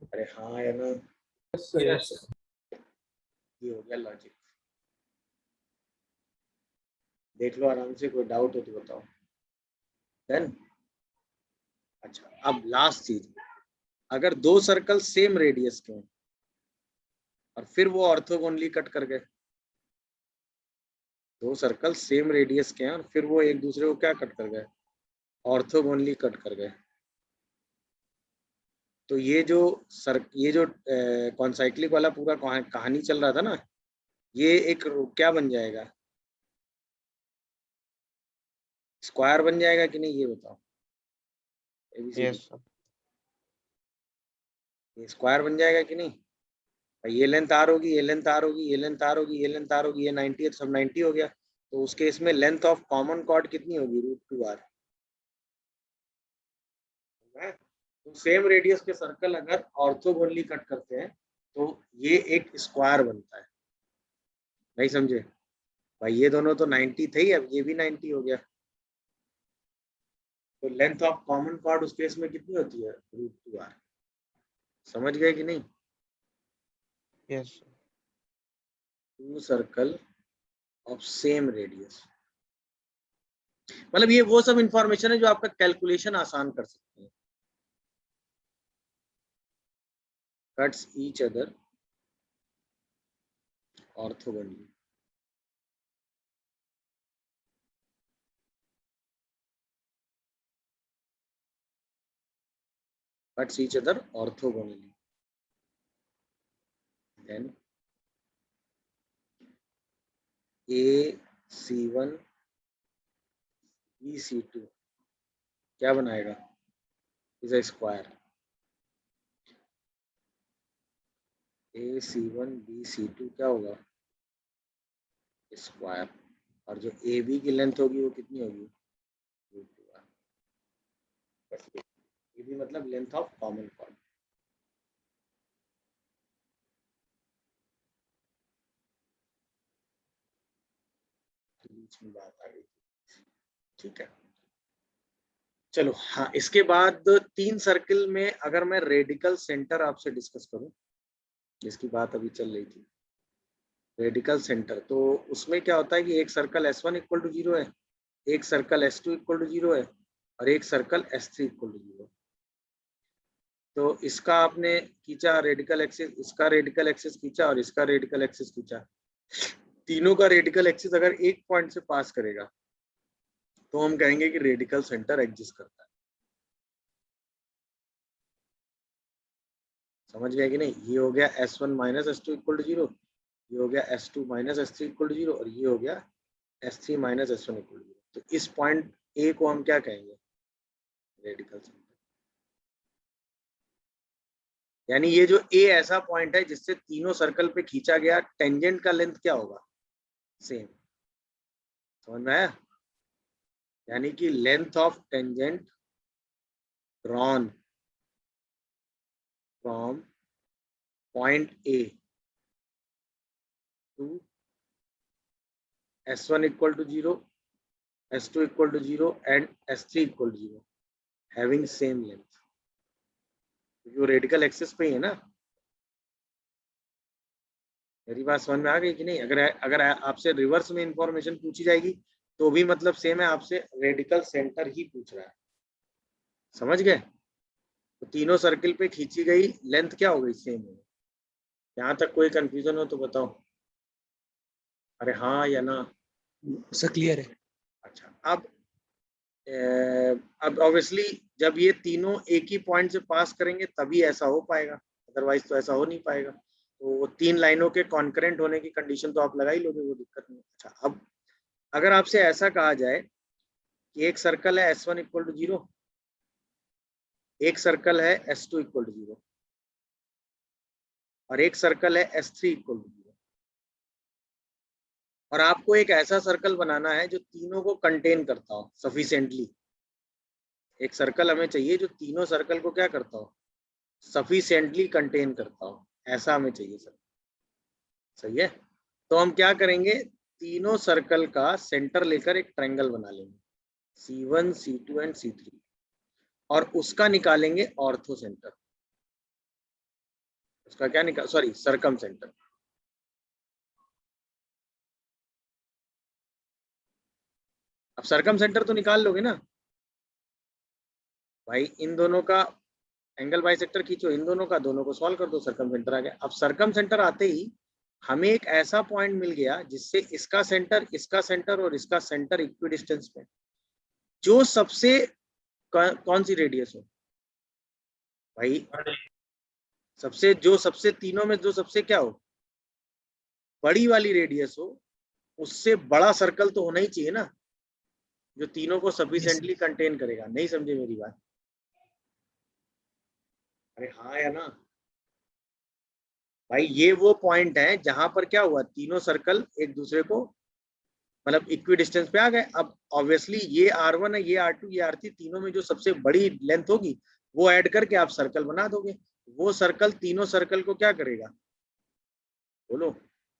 अरे हाँ या ना? Yes sir, yes sir. ये हो गया लॉजिक। देख लो आराम से, कोई डाउट हो तो बताओ। डन। अच्छा, अब लास्ट चीज, अगर दो सर्कल सेम रेडियस के हैं और फिर वो ऑर्थोगोनली कट कर गए, दो सर्कल सेम रेडियस के हैं और फिर वो एक दूसरे को क्या कट कर गए, ऑर्थोगोनली कट कर गए, तो ये जो कॉन्साइक्लिक वाला पूरा कहानी चल रहा था ना, ये एक क्या बन जाएगा, स्क्वायर बन जाएगा कि नहीं, ये बताओ। Yes sir. ये स्क्वायर बन जाएगा कि नहीं? भाई ये लेंथ आर होगी, ये लेंथ आर होगी, ये लेंथ आर होगी, ये लेंथ आर होगी, ये 90 है, सब 90 हो गया। तो उस केस में लेंथ ऑफ कॉमन कॉर्ड कितनी होगी, √2r। तो सेम रेडियस के सर्कल अगर ऑर्थोगोनली कट करते हैं तो ये एक स्क्वायर बनता है। नहीं समझे भाई? ये दोनों तो 90 थे ही, अब ये भी 90 हो गया। तो लेंथ ऑफ कॉमन कॉर्ड उस केस में कितनी होती है, √2r। समझ गए कि नहीं? Yes sir. Two circle of same radius, मतलब ये वो सब इंफॉर्मेशन है जो आपका कैलकुलेशन आसान कर सकते हैं। Cuts each other orthogonally, cuts each other orthogonally, then AC1 BC2 क्या बनाएगा, is a square. AC1 BC2 क्या होगा, स्क्वायर। और जो AB की लेंथ होगी वो कितनी होगी, √2r। ये भी मतलब लेंथ ऑफ कॉमन कॉर्ड। बीच में बात आ गई, ठीक है। चलो हाँ, इसके बाद 3 सर्किल में अगर मैं रेडिकल सेंटर आपसे डिस्कस करूं, जिसकी बात अभी चल रही थी, रेडिकल सेंटर, तो उसमें क्या होता है कि एक सर्कल S1 इक्वल टू 0 है, एक सर्कल S2 इक्वल टू 0 है और एक सर्कल S3 इक्वल टू 0। तो इसका आपने खींचा रेडिकल एक्सिस, इसका रेडिकल एक्सिस खींचा और इसका रेडिकल एक्सिस खींचा। तीनों का रेडिकल एक्सिस अगर एक पॉइंट से पास करेगा तो हम कहेंगे कि रेडिकल सेंटर एग्जिस्ट करता है। समझ गए कि नहीं? ये हो गया S1 minus S2 equal to 0, ये हो गया S2 minus S3 equal to 0 और ये हो गया S3 minus S1 equal to 0। तो इस पॉइंट ए को हम क्या कहेंगे? Radical centre. यानी ये जो ए ऐसा पॉइंट है जिससे तीनों सर्कल पे खींचा गया टेंजेंट का लेंथ क्या होगा? सेम। समझ में आया? यानी कि length of tangent drawn from point A to S1 equal to 0, S2 equal to 0 and S3 equal to 0 having same length। क्योंकि वो रेडिकल एक्सिस पे ही है ना। मेरी बात समझ में आ गई कि नहीं? अगर आपसे रिवर्स में इंफॉर्मेशन पूछी जाएगी तो भी मतलब सेम है, आपसे रेडिकल सेंटर ही पूछ रहा है। समझ गए? तो तीनों सर्किल पे खींची गई लेंथ क्या हो गई? सेम हो गई। यहाँ तक कोई कंफ्यूजन हो तो बताओ। अरे हाँ या ना? सर क्लियर है। अच्छा, अब ऑब्वियसली जब ये तीनों एक ही पॉइंट से पास करेंगे तभी ऐसा हो पाएगा, अदरवाइज तो ऐसा हो नहीं पाएगा। तो वो तीन लाइनों के कॉन्करेंट होने की कंडीशन तो आप लगा ही लोगे, वो दिक्कत नहीं। अच्छा, अब अगर आपसे ऐसा कहा जाए कि एक सर्कल है S1 इक्वल टू 0, एक सर्कल है S2 इक्वल टू 0 और एक सर्कल है S3 इक्वल टू 0 और आपको एक ऐसा सर्कल बनाना है जो तीनों को कंटेन करता हो सफिशिएंटली। एक सर्कल हमें चाहिए जो तीनों सर्कल को क्या करता हो? सफिशिएंटली कंटेन करता हो, ऐसा हमें चाहिए सर। सही है? तो हम क्या करेंगे? तीनों सर्कल का सेंटर लेकर एक ट्रायंगल बना लेंगे, C1, C2 एंड C3 और उसका निकालेंगे ऑर्थो सेंटर। उसका क्या निकाल, सॉरी, सरकम सेंटर। अब सरकम सेंटर तो निकाल लोगे ना भाई? इन दोनों का एंगल बाइसेक्टर खींचो, इन दोनों का, दोनों को सॉल्व कर दो, सरकम सेंटर आ गया। अब सरकम सेंटर आते ही हमें एक ऐसा पॉइंट मिल गया जिससे इसका सेंटर और इसका सेंटर इक्वी डिस्टेंस में, जो सबसे कौन सी रेडियस हो भाई? सबसे तीनों में जो सबसे क्या हो? बड़ी वाली रेडियस हो। उससे बड़ा सर्कल तो होना ही चाहिए ना, जो तीनों को सफिशिएंटली कंटेन करेगा। नहीं समझे मेरी बात? अरे हाँ या ना? भाई ये वो पॉइंट है जहां पर क्या हुआ, तीनों सर्कल एक दूसरे को मतलब इक्वी डिस्टेंस पे आ गए। अब ऑब्वियसली ये R1 है, ये R2, ये R3, तीनों में जो सबसे बड़ी लेंथ होगी वो ऐड करके आप सर्कल बना दोगे। वो सर्कल तीनों सर्कल को क्या करेगा? बोलो,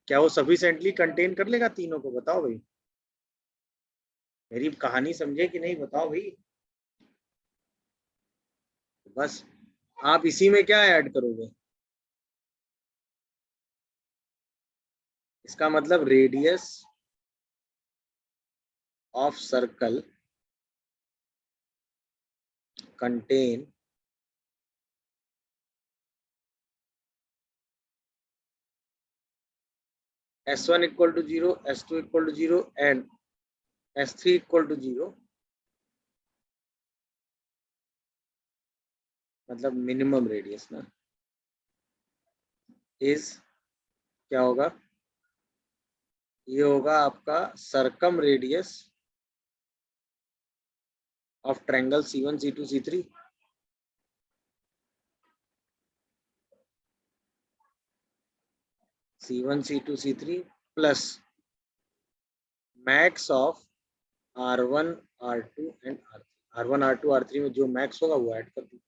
क्या वो सफिशिएंटली कंटेन कर लेगा तीनों को? बताओ भाई, मेरी कहानी समझे कि नहीं? बताओ भाई। बस आप इसी में क्या ऐड करोगे? इसका मतलब radius of circle contain S1 equal to 0, S2 equal to 0 and S3 equal to 0, मतलब मिनिमम रेडियस ना, इज क्या होगा? ये होगा आपका circum radius of triangle C1, C2, C3 C1, C2, C3 plus max of R1, R2 and R3। R1, R2, R3 में जो max होगा वो ऐड कर दीजिए।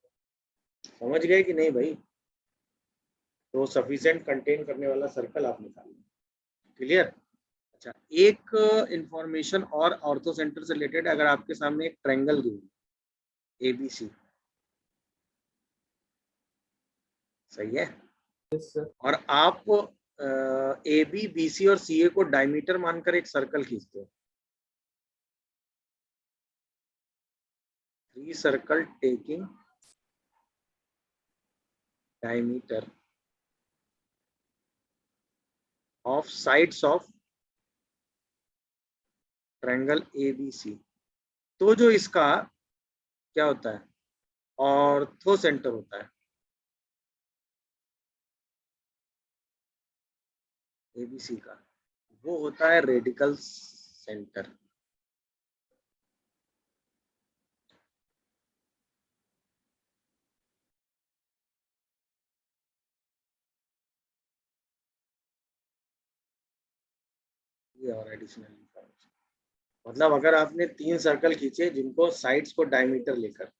समझ गए कि नहीं भाई? तो सफिशिएंट कंटेन करने वाला सर्कल आप निकालिए। क्लियर? अच्छा, एक इंफॉर्मेशन और ऑर्थो सेंटर से रिलेटेड, अगर आपके सामने एक ट्रायंगल दी हुई ABC, सही है, Yes, sir. और आप ए बी बी सी और सी ए को डायमीटर मानकर एक सर्कल खींचते हैं। 3 circle taking diameter of sides of triangle A B C. तो जो इसका क्या होता है, ऑर्थो सेंटर होता है एबीसी का, वो होता है रेडिकल सेंटर। ये और एडिशनल इंफॉर्मेशन, मतलब अगर आपने 3 सर्कल खींचे जिनको साइड्स को डायमीटर लेकर,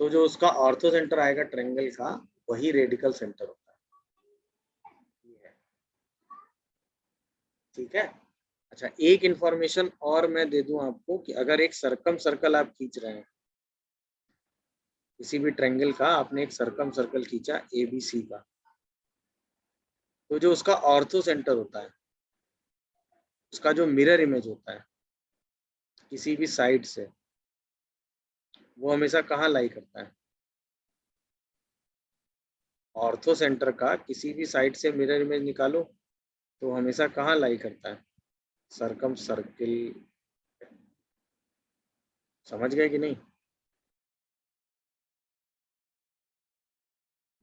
तो जो उसका ऑर्थो सेंटर आएगा ट्रायंगल का, वही रेडिकल सेंटर होता है। ठीक है। अच्छा, एक इंफॉर्मेशन और मैं दे दूं आपको कि अगर एक सरकम सर्कल आप खींच रहे हैं किसी भी ट्रायंगल का, आपने एक सरकम सर्कल खींचा एबीसी का, तो जो उसका ऑर्थो सेंटर होता है, उसका जो मिरर इमेज होता है किसी भी साइड से, वो हमेशा कहाँ लाई करता है? ऑर्थो सेंटर का किसी भी साइड से मिरर इमेज निकालो तो हमेशा कहाँ लाई करता है? सरकम सर्किल। समझ गए कि नहीं?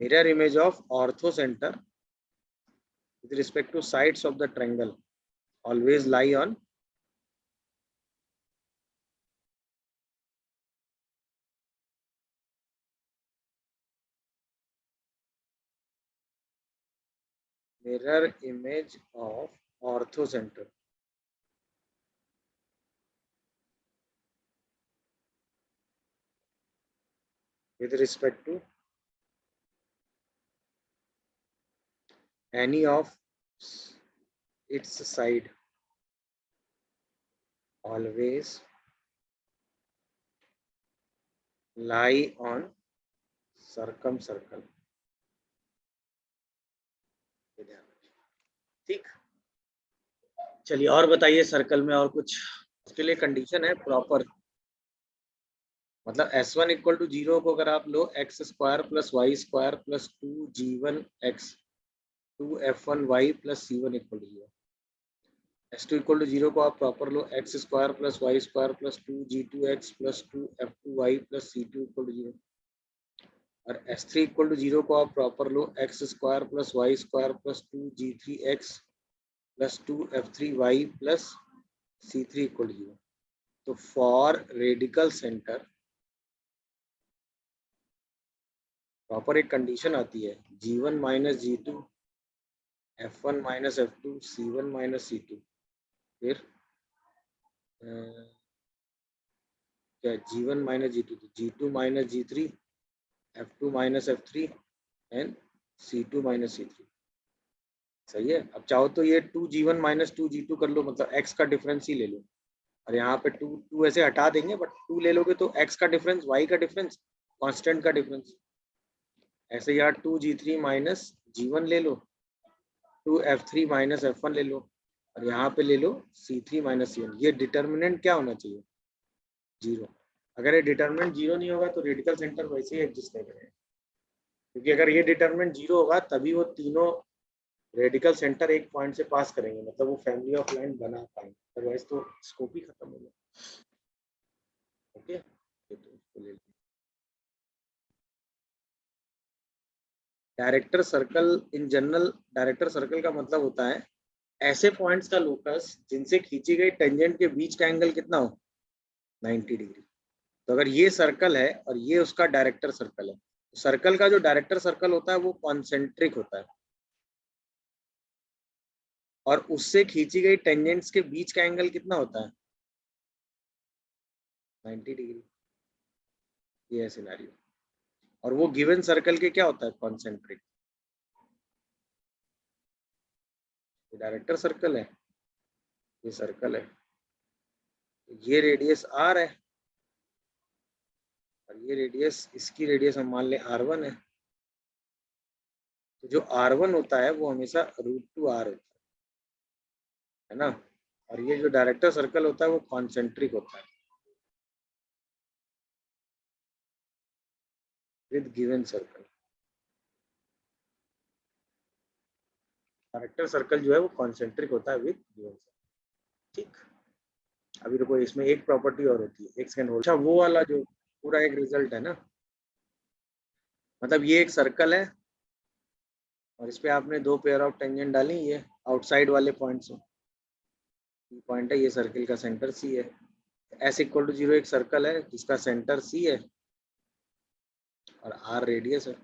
Mirror image of ortho centre with respect to sides of the triangle always lie on mirror image of ortho center with respect to any of its side always lie on circumcircle। ठीक, चलिए और बताइए circle में और कुछ। उसके लिए condition है प्रॉपर, मतलब S1 इक्वल टू 0 को अगर आप लो x square plus y square plus 2g1 x 2f1y plus c1 equal to 0। S2 equal to 0 को आप प्रॉपर लो x square plus y square plus 2g2x plus 2f2y plus c2 equal to 0। और S3 equal to 0 को आप proper लो x square plus y square plus 2g3x plus 2f3y plus c3 equal to 0। तो for radical centre proper एक condition आती है g1 minus g2 f1 minus f2 c1 minus c2, फिर क्या g1 minus g2 g2 minus g3 f2 minus f3 and c2 minus c3। सही है। अब चाहो तो ये 2g1 माइनस 2g2 कर लो, मतलब x का डिफरेंस ही ले लो, और यहाँ पे 2 ऐसे हटा देंगे, बट 2 ले लोगे तो x का डिफरेंस, y का डिफरेंस, कांस्टेंट का डिफरेंस। ऐसे यहाँ 2g3 माइनस g1 ले लो, 2f3 माइनस f1 ले लो, और यहाँ पे ले लो c3 माइनस c1। ये डिटर्मिनेंट क्या होना चाहिए? 0। अगर ये डिटर्मिनेंट 0 नहीं होगा तो रेडिकल सेंटर वैसे ही एग्जिस्ट नहीं करेगा, क्योंकि अगर ये डिटर्मिनेंट 0 होगा तभी वो तीनों रेडिकल सेंटर एक पॉइंट से पास करेंगे, मतलब वो फैमिली ऑफ लाइन बना पाएंगे, अदरवाइज तो स्कोप ही खत्म हो गया। ओके, तो इसको ले लीजिए। Director circle in general, director circle का मतलब होता है ऐसे पॉइंट्स का लोकस जिनसे खींची गई टेंजेंट के बीच का एंगल कितना हो, 90 डिग्री। तो अगर ये सर्कल है और ये उसका डायरेक्टर सर्कल है, तो सर्कल का जो डायरेक्टर सर्कल होता है वो कॉन्सेंट्रिक होता है, और उससे खींची गई टेंजेंट्स के बीच का एंगल कितना होता है, 90 डिग्री। ये है सिनेरियो। और वो गिवन सर्कल के क्या होता है, कॉन्सेंट्रिक। ये डायरेक्टर सर्कल है, ये सर्कल है, ये रेडियस r है, और ये रेडियस, इसकी रेडियस हम मान लें r1 है। तो जो R1 होता है वो हमेशा √2R होता है ना, और ये जो डायरेक्टर सर्कल होता है वो कॉन्सेंट्रिक होता है with given circle. Director circle जो है वो कॉन्सेंट्रिक होता है विद गिवन सर्कल। ठीक, अभी देखो इसमें एक प्रॉपर्टी और होती है, एक सेकंड होल्ड। अच्छा, वो वाला जो पूरा एक रिजल्ट है ना, मतलब ये एक सर्कल है और इस पे आपने दो पेयर ऑफ टेंजेंट डाली, ये आउटसाइड वाले पॉइंट्स हैं, ये पॉइंट है, ये सर्किल का सेंटर सी है। S = 0 एक सर्कल है जिसका सेंटर सी है और R रेडियस है,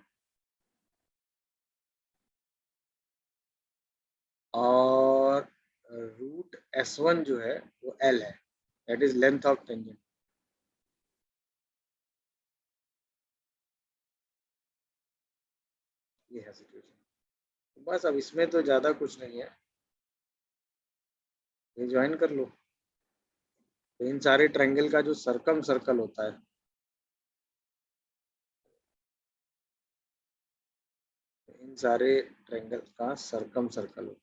और रूट S1 जो है वो L है, that is length of tangent. ये है सिचुएशन। बस अब इसमें तो ज्यादा कुछ नहीं है, ये ज्वाइन कर लो। तो इन सारे ट्रायंगल का जो सर्कम सर्कल होता है, इन सारे ट्रायंगल का सर्कम सर्कल होता है,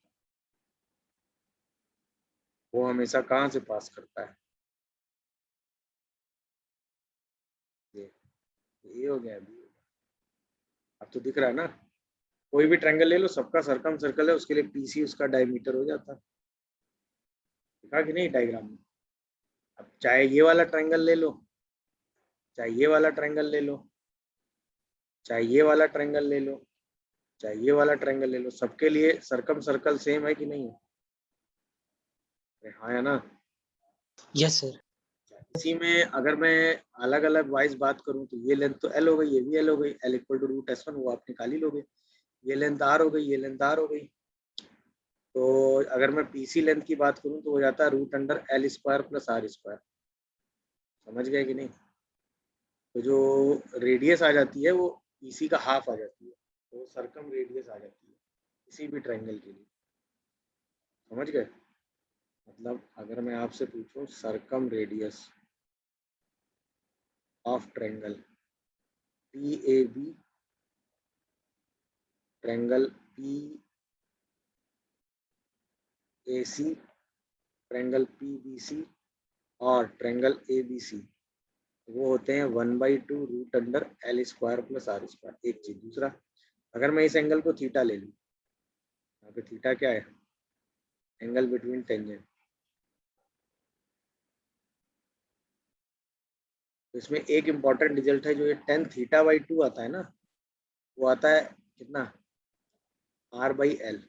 वो हमेशा कहाँ से पास करता है? ये हो गया, अभी अब तो दिख रहा है ना। कोई भी ट्रायंगल ले लो, सबका सर्कम सर्कल है, उसके लिए PC उसका डायमीटर हो जाता है। दिखा कि नहीं डायग्राम में? अब चाहे ये वाला ट्रायंगल ले लो, चाहे ये वाला ट्रायंगल ले लो, चाहे ये वाला ट्रायंगल ले लो, चाहे ये वाला ट्रायंगल ले लो, सबके लिए सर्कम सर्कल सेम है कि नहीं है? हाँ है ना। Yes sir. इसी में अगर मैं अलग अलग वाइज बात करूं तो ये लेंथ तो L हो गई, ये भी L हो गई, L = √S1, वो आप निकाल ही लोगे। ये लेंथ R हो गई, ये लेंथ R हो गई। तो अगर मैं PC लेंथ की बात करूं तो हो जाता है √L² + R²। समझ गए कि नहीं? तो जो रेडियस आ जाती है वो PC का हाफ आ जाती है, तो सर्कम रेडियस आ जाती है किसी भी ट्रायंगल के लिए। समझ गए? मतलब अगर मैं आपसे पूछूं circum radius of triangle PAB, triangle PAC, triangle PBC और ट्रायंगल ABC, वो होते हैं 1/2 √L² + R²। एक चीज। दूसरा, अगर मैं इस एंगल को थीटा ले लूँ, यहाँ पे थीटा क्या है? Angle between tangent. तो इसमें एक इम्पॉर्टेंट रिजल्ट है, जो ये tan θ/2 आता है ना, वो आता है कितना? R/L।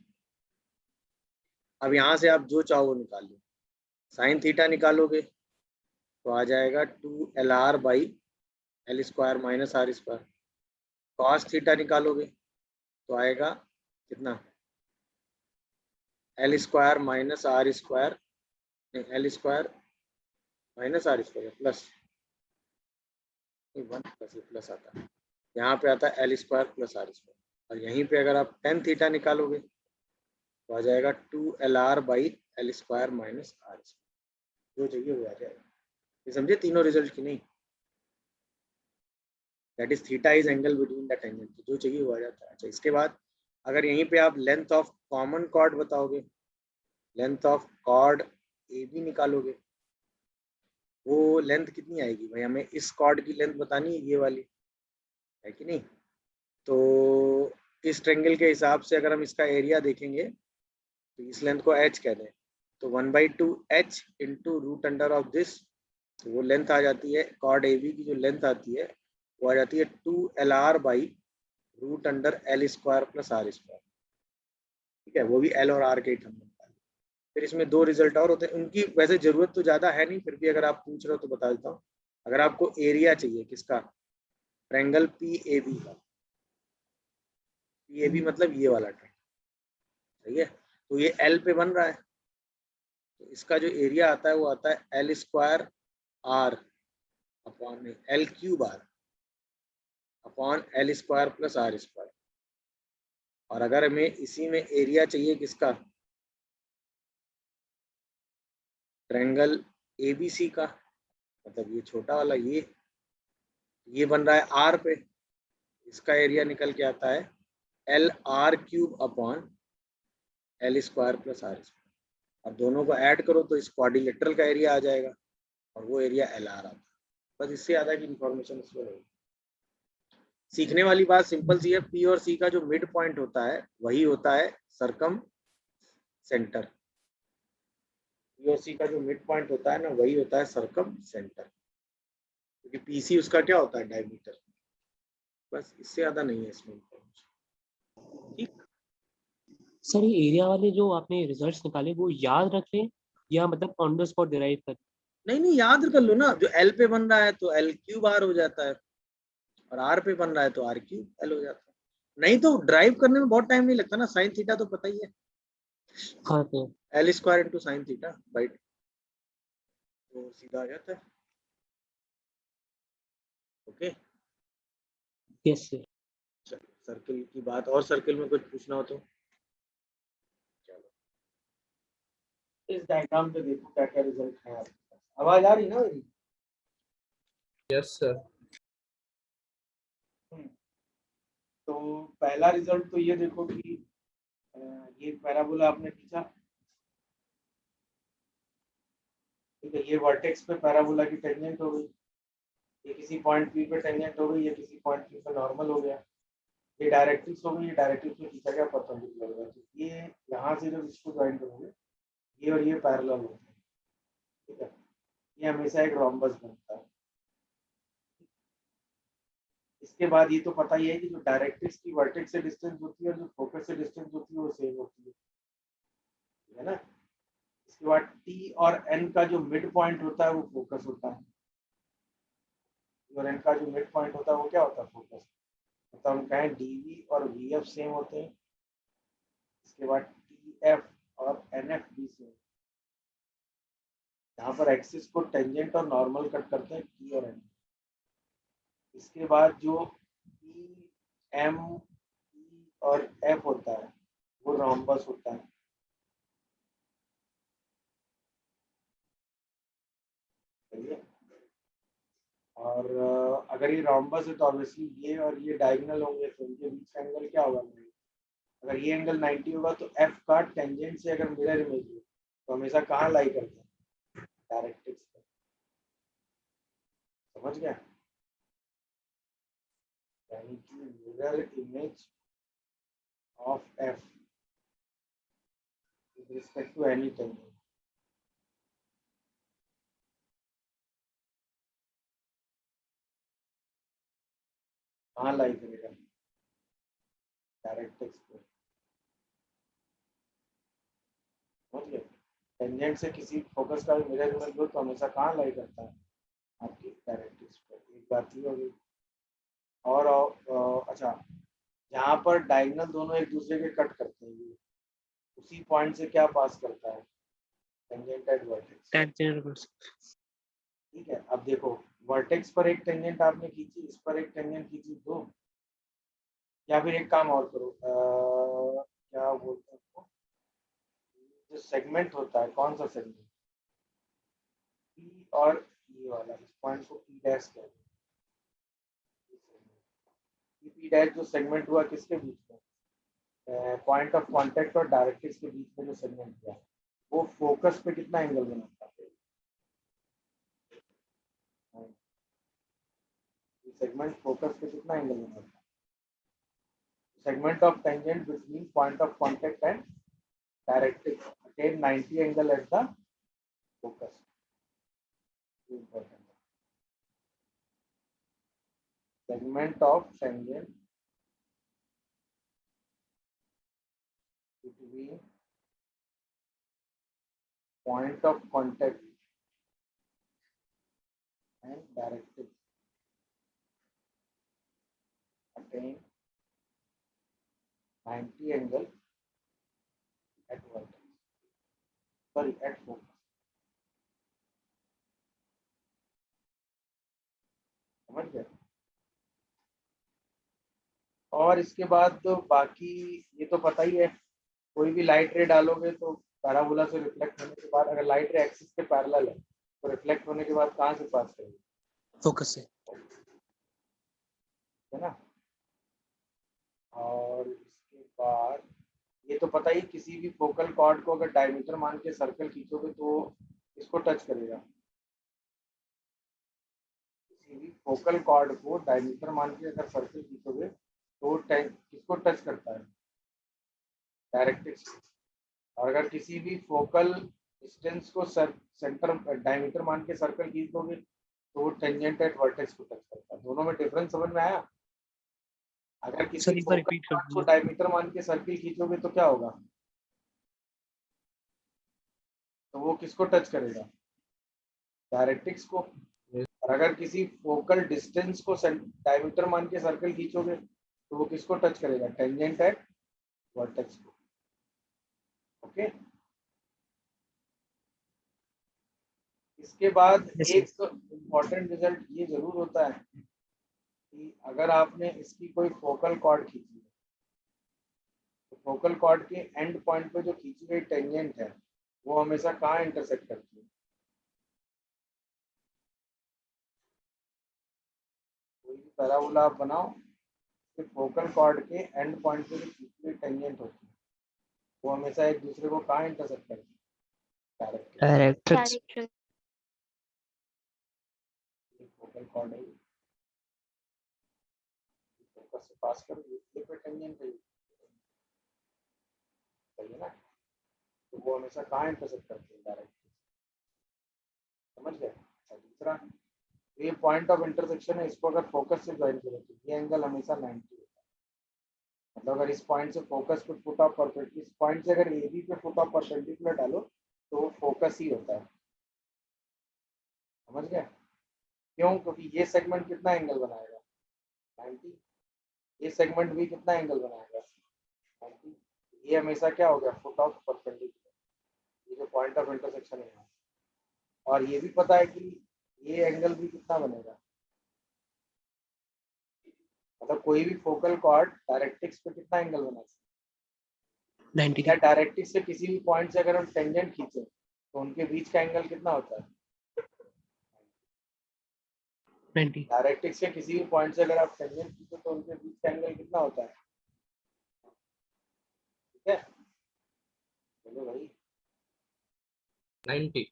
अब यहाँ से आप जो चाहो वो निकाल लो। साइन थीटा निकालोगे तो आ जाएगा 2Lr/L² - R²। कॉस थीटा निकालोगे तो आएगा कितना? L² - R², नहीं L² - R² प्लस 1 प्लस आता है, यहाँ पे आता है L² + R²। और यहीं पे अगर आप tan थीटा निकालोगे तो आ जाएगा 2Lr/L² - R²। जो चाहिए वो आ जाएगा। ये समझे तीनों रिजल्ट की नहीं? That is theta is angle between the tangent, जो चाहिए वो आ जाता है। अच्छा, इसके बाद अगर यहीं पे आप लेंथ ऑफ कॉमन कॉर्ड बताओगे, लेंथ ऑफ कॉर्ड AB निकालोगे, वो लेंथ कितनी आएगी भाई? हमें इस कॉर्ड की लेंथ बतानी है, ये वाली है कि नहीं? तो इस ट्रायंगल के हिसाब से अगर हम इसका एरिया देखेंगे तो इस लेंथ को H कह दें, तो 1/2 H इंटू √दिस, तो वो लेंथ आ जाती है, कॉर्ड AB की जो लेंथ आती है वो आ जाती है 2Lr/√L² + R²। ठीक है, वो भी L और R के टर्म में। फिर इसमें दो रिजल्ट और होते हैं, उनकी वैसे जरूरत तो ज्यादा है नहीं, फिर भी अगर आप पूछ रहे हो तो बता देता हूँ। अगर आपको एरिया चाहिए किसका? ट्रायंगल PAB का। PAB मतलब ये वाला ट्रायंगल, सही है? तो ये L पे बन रहा है, तो इसका जो एरिया आता है वो आता है L² R upon L³ R upon L² + R²। और अगर हमें इसी में एरिया चाहिए किसका? ट्रायंगल ABC का, मतलब ये छोटा वाला, ये बन रहा है R पे, इसका एरिया निकल के आता है L R cube upon L square plus R square. अब दोनों को ऐड करो तो इस क्वाड्रिलेटरल का एरिया आ जाएगा और वो एरिया एल आर आता है। बस इससे ज़्यादा की इंफॉर्मेशन इसमें नहीं। सीखने वाली बात सिंपल सी है, पी और सी का जो मिड पॉइंट होता है वही होता है सर्कम सेंटर। पी और सी का जो मिड पॉइंट होता है ना वही होता है सर्कम सेंटर, क्योंकि पीसी उसका क्या होता है, डायमीटर। बस इससे ज्यादा नहीं है इसमें इंफॉर्मेशन। ठीक, सर ये एरिया वाले जो आपने रिजल्ट्स निकाले वो याद रख लें या मतलब ऑन द स्पॉट डिराइव कर? नहीं याद कर लो ना, जो एल पे बन रहा है तो एल क्यूब आर हो जाता है और आर पे बन रहा है तो आर क्यूब एल हो जाता है। नहीं तो ड्राइव करने में बहुत टाइम नहीं लगता ना, साइन थीटा तो पता ही है, हाँ sir. L square into sine theta by तो सीधा आ जाता है। Okay, yes sir. सर्किल की बात, और सर्किल में कुछ पूछना हो तो चलो इस डायग्राम पे देखो क्या क्या रिजल्ट है आपके पास। आवाज आ रही है ना मेरी? Yes sir. तो पहला रिजल्ट तो ये देखो कि ये पैराबोला आपने खींचा, ठीक है, ये वर्टेक्स पे पैराबोला की टेंजेंट हो गई, ये किसी पॉइंट पी पे टेंजेंट हो गई, ये किसी पॉइंट पी पे नॉर्मल हो गया, ये डायरेक्ट्रिक्स हो गई, ये डायरेक्ट्रिक्स में खींचा गया परपेंडिकुलर हो गया। तो ये यहाँ से जब इसको ज्वाइन करोगे ये और ये पैरेलल होते हैं, ठीक है, ये हमेशा एक रोम्बस बनता है। इसके बाद ये तो पता ही है कि जो डायरेक्ट्रिक्स की वर्टेक्स से डिस्टेंस होती है और जो फोकस से डिस्टेंस होती है वो सेम होती है ना। इसके बाद टी और एन का जो मिड पॉइंट होता है वो फोकस होता है, और एन का जो मिड पॉइंट होता है वो क्या होता है, फोकस। तो हम कहें डी वी और वी एफ सेम होते हैं। इसके बाद टी एफ और एन एफ भी सेम। यहाँ पर एक्सिस को टेंजेंट और नॉर्मल कट करते हैं टी और एन। इसके बाद जो ई एम ई और एफ होता है वो रोम्बस होता है, और अगर ये रोम्बस है तो ऑब्वियसली ये और ये डायगोनल होंगे तो इनके बीच का एंगल क्या होगा, अगर ये एंगल 90 होगा तो एफ का टेंजेंट से अगर मिरर इमेज हो तो हमेशा कहाँ लाई करते हैं, डायरेक्ट्रिक्स पे। समझ गया, यानी कि mirror image of F with respect to any tangent कहाँ लाई करेगा, डायरेक्ट्रिक्स पे। समझ गए, टेंजेंट से किसी फोकस का भी मिरर इमेज हो तो हमेशा कहाँ लाई करता है, आपकी डायरेक्ट्रिक्स पे। एक बात ये हो गई। और अच्छा, जहाँ पर डायगोनल दोनों एक दूसरे के कट करते हैं ये उसी पॉइंट से क्या पास करता है, टेंजेंट वर्टेक्स। टेंजेंट। ठीक है, अब देखो वर्टेक्स पर एक टेंजेंट आपने खींची, इस पर एक टेंजेंट खींची, दो, या फिर एक काम और करो, क्या बोलते हैं उसको, जो सेगमेंट होता है, कौन सा सेगमेंट, पी और ये वाला, इस पॉइंट को पी डैश कहते हैं। पी डैश जो सेगमेंट हुआ किसके बीच में, पॉइंट ऑफ कांटेक्ट और डायरेक्ट्रिक्स के बीच में जो सेगमेंट हुआ वो फोकस पे कितना एंगल बनाता है, सेगमेंट फोकस पे कितना एंगल बनाता है, segment of tangent between point of contact and directrix attain 90 angle at the focus. Important. Segment of tangent between point of contact and directrix attain 90 angle at vertex. Sorry, at focus. समझ गए। और इसके बाद तो बाकी ये तो पता ही है, कोई भी लाइट रे डालोगे तो पैराबोला से रिफ्लेक्ट होने के बाद अगर लाइट रे एक्सिस के पैरेलल है तो रिफ्लेक्ट होने के बाद कहाँ से पास करेगी, फोकस से। है ना। और बार ये तो पता ही, किसी भी फोकल कॉर्ड को अगर डायमीटर मान के सर्कल खींचोगे तो वो इसको टच करेगा। किसी भी फोकल कॉर्ड को डायमीटर मान के अगर सर्कल खींचोगे तो किसको टच करता है? डायरेक्ट्रिक्स। और अगर किसी भी फोकल डिस्टेंस को सेंटर डायमीटर मान के सर्कल खींच दोगे तो वो टेंजेंट एट वर्टेक्स को टच करता है। दोनों में डिफरेंस समझ में आया? अगर सर किसी एक बार फोकल रिपीट कर कॉर्ड को दीजिए। डायमीटर मान के सर्कल खींचोगे तो क्या होगा? तो वो किसको टच करेगा? डायरेक्ट्रिक्स को। और अगर किसी फोकल डिस्टेंस को डायमीटर मान के सर्कल खींचोगे तो वो किसको टच करेगा? टेंजेंट एट वर्टेक्स को। ओके। इसके बाद Yes, एक इम्पॉर्टेंट रिजल्ट ये जरूर होता है कि अगर आपने इसकी कोई फोकल कॉर्ड खींची है तो फोकल कॉर्ड के एंड पॉइंट पे जो खींची गई टेंजेंट है वो हमेशा कहाँ इंटरसेक्ट करती है? कोई भी पैराबोला आप बनाओ, तो फोकल कॉर्ड के एंड पॉइंट पे जो खींची गई टेंजेंट होती है वो हमेशा एक दूसरे को कहाँ इंटरसेक्ट करती है? डायरेक्टली। डायरेक्ट्रिक्स। फोकल कॉर्ड है, फोकस से पास करो, ये पे टेंजेंट है, सही है ना? तो वो हमेशा कहाँ इंटरसेक्ट करती है? डायरेक्टली। समझ गए? अच्छा, दूसरा, ये पॉइंट ऑफ इंटरसेक्शन है, इसको अगर फोकस से ज्वाइन करें तो ये एंगल हमेशा 90 होता है। मतलब अगर इस पॉइंट से फोकस पे फुट ऑफ परपेंडिकुलर, इस पॉइंट से अगर एबी पे फुट ऑफ परपेंडिकुलर डालो तो वो फोकस ही होता है। समझ गए? क्यों? क्योंकि ये सेगमेंट कितना एंगल बनाएगा? 90। ये सेगमेंट भी कितना एंगल बनाएगा? 90। ये हमेशा क्या हो गया? फुट ऑफ परपेंडिकुलर, ये जो पॉइंट ऑफ इंटरसेक्शन है यहाँ। और ये भी पता है कि ये एंगल भी कितना बनेगा? मतलब कोई भी फोकल कॉर्ड डायरेक्ट्रिक्स पे कितना एंगल बना सकता 90 है? या डायरेक्ट्रिक्स से किसी भी पॉइंट से अगर हम टेंजेंट खींचे तो उनके बीच का एंगल कितना होता है? 90। डायरेक्ट्रिक्स के किसी भी पॉइंट से अगर आप टेंजेंट खींचे तो उनके बीच का एंगल कितना होता है? ठीक है, चलो भाई। 90।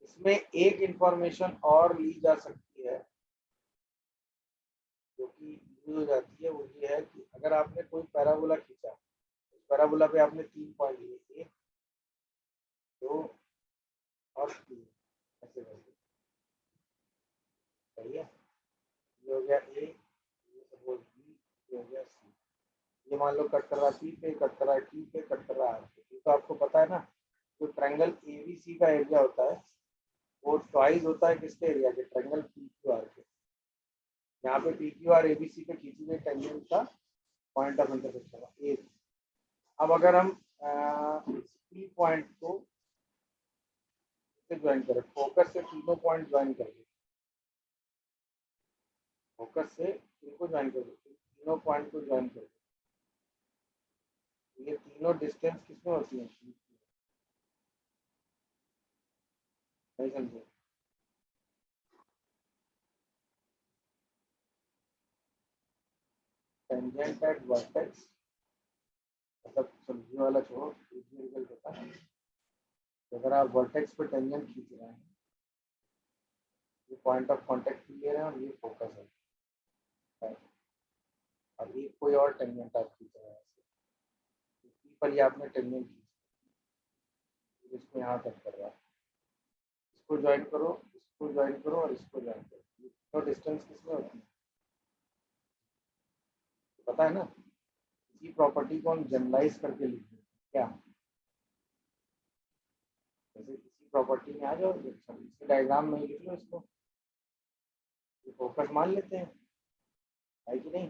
इसमें एक इंफॉर्मेशन और ली जा सकती है जो कि यूज हो जाती है, वो ये है कि अगर आपने कोई पैराबोला खींचा, उस पैराबोला पे आपने 3 पॉइंट लिए, 1 2 और 3, ऐसे करके, सही है? ये हो गया ए, ये सपोज बी, ये हो गया सी। ये मान लो कट कर रहा पी पे, कट कर रहा टी पे, कट कर रहा आर पे। ये तो आपको पता है ना, जो ट्रायंगल एबीसी का एरिया होता है वो ट्वाइस होता है किसके एरिया के? ट्रायंगल पीक्यूआर के। यहाँ पे पीक्यूआर एबीसी पे खींची गई टेंजेंट का पॉइंट ऑफ इंटरसेक्शन है ए। अब अगर हम पी पॉइंट को ज्वाइन करें, फोकस से तीनों पॉइंट ज्वाइन कर दे, फोकस से इनको ज्वाइन कर दे, तीनों पॉइंट को ज्वाइन कर दे, ये तीनों डिस्टेंस किसमें होती है? नहीं समझे? टेंजेंट एट वर्टेक्स, मतलब सब्जी वाला छोड़ो, रिजल्ट होता है। अगर आप वर्टेक्स पे टेंजेंट खींच रहे हैं, ये पॉइंट ऑफ कांटेक्ट ले रहे हैं और ये फोकस है, और ये कोई और टेंजेंट आप खींच रहे हैं, पी पर ये आपने टेंजेंट खींची, इसको यहाँ तक कर रहा है, इसको ज्वाइन करो, इसको ज्वाइन करो और इसको ज्वाइन करो, तो डिस्टेंस किसमें होती है? पता है ना? इसी प्रॉपर्टी को हम जनरलाइज करके लिखते हैं क्या? जैसे इसी प्रॉपर्टी में आ जाओ, इसी डायग्राम में लिख लो इसको, फोकस मान लेते हैं, है कि नहीं?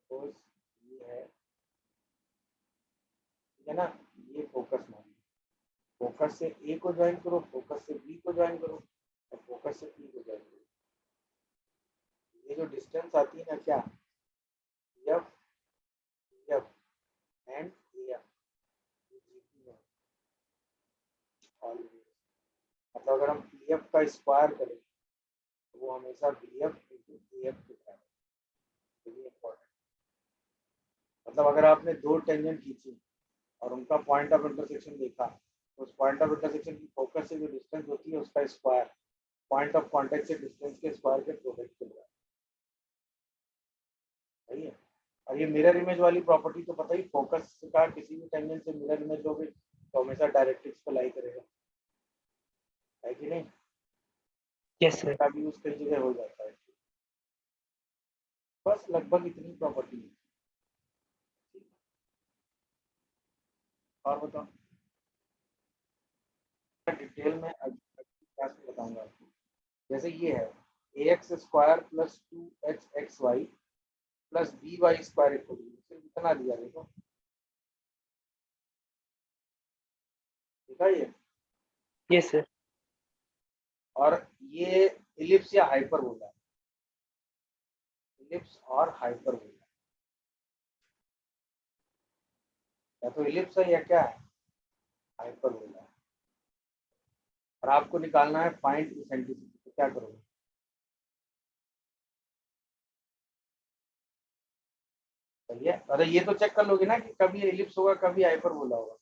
सपोज ये है, ठीक है ना? ये फोकस मान लो, फोकस से ए को ज्वाइन करो, फोकस से बी को ज्वाइन करो और फोकस से पी को ज्वाइन करो। ये जो डिस्टेंस आती है ना, क्या? एफ एफ एंड एफ, और BF का स्क्वायर करें तो वो हमेशा BF into AF के बराबर है। ये इम्पोर्टेंट, मतलब अगर आपने दो टेंजेंट खींची और उनका पॉइंट ऑफ इंटरसेक्शन देखा तो उस पॉइंट ऑफ इंटरसेक्शन की फोकस से जो डिस्टेंस होती है उसका स्क्वायर पॉइंट ऑफ कांटेक्ट से डिस्टेंस के स्क्वायर के प्रोडक्ट के बराबर, सही है। और ये मिरर इमेज वाली प्रॉपर्टी तो पता ही, फोकस का किसी भी टेंजेंट से मिरर इमेज लोगे तो हमेशा डायरेक्ट्रिक्स को लाई करेगा, है कि नहीं? Yes sir. का भी यूज कई जगह हो जाता है। बस लगभग इतनी प्रॉपर्टी है। और बताओ, डिटेल में क्लास में बताऊंगा आपको। जैसे ये है ax square plus 2hxy plus by square equal to कितना दिया, देखो देखा ये, यस सर। और ये इलिप्स या हाइपरबोला है, इलिप्स और हाइपरबोला, या तो इलिप्स है या क्या है, हाइपरबोला है। और आपको निकालना है फाइंड इसेंट्रिसिटी, तो क्या करोगे? सही है, अरे ये तो चेक कर लोगे ना कि कभी एलिप्स होगा कभी हाइपरबोला होगा।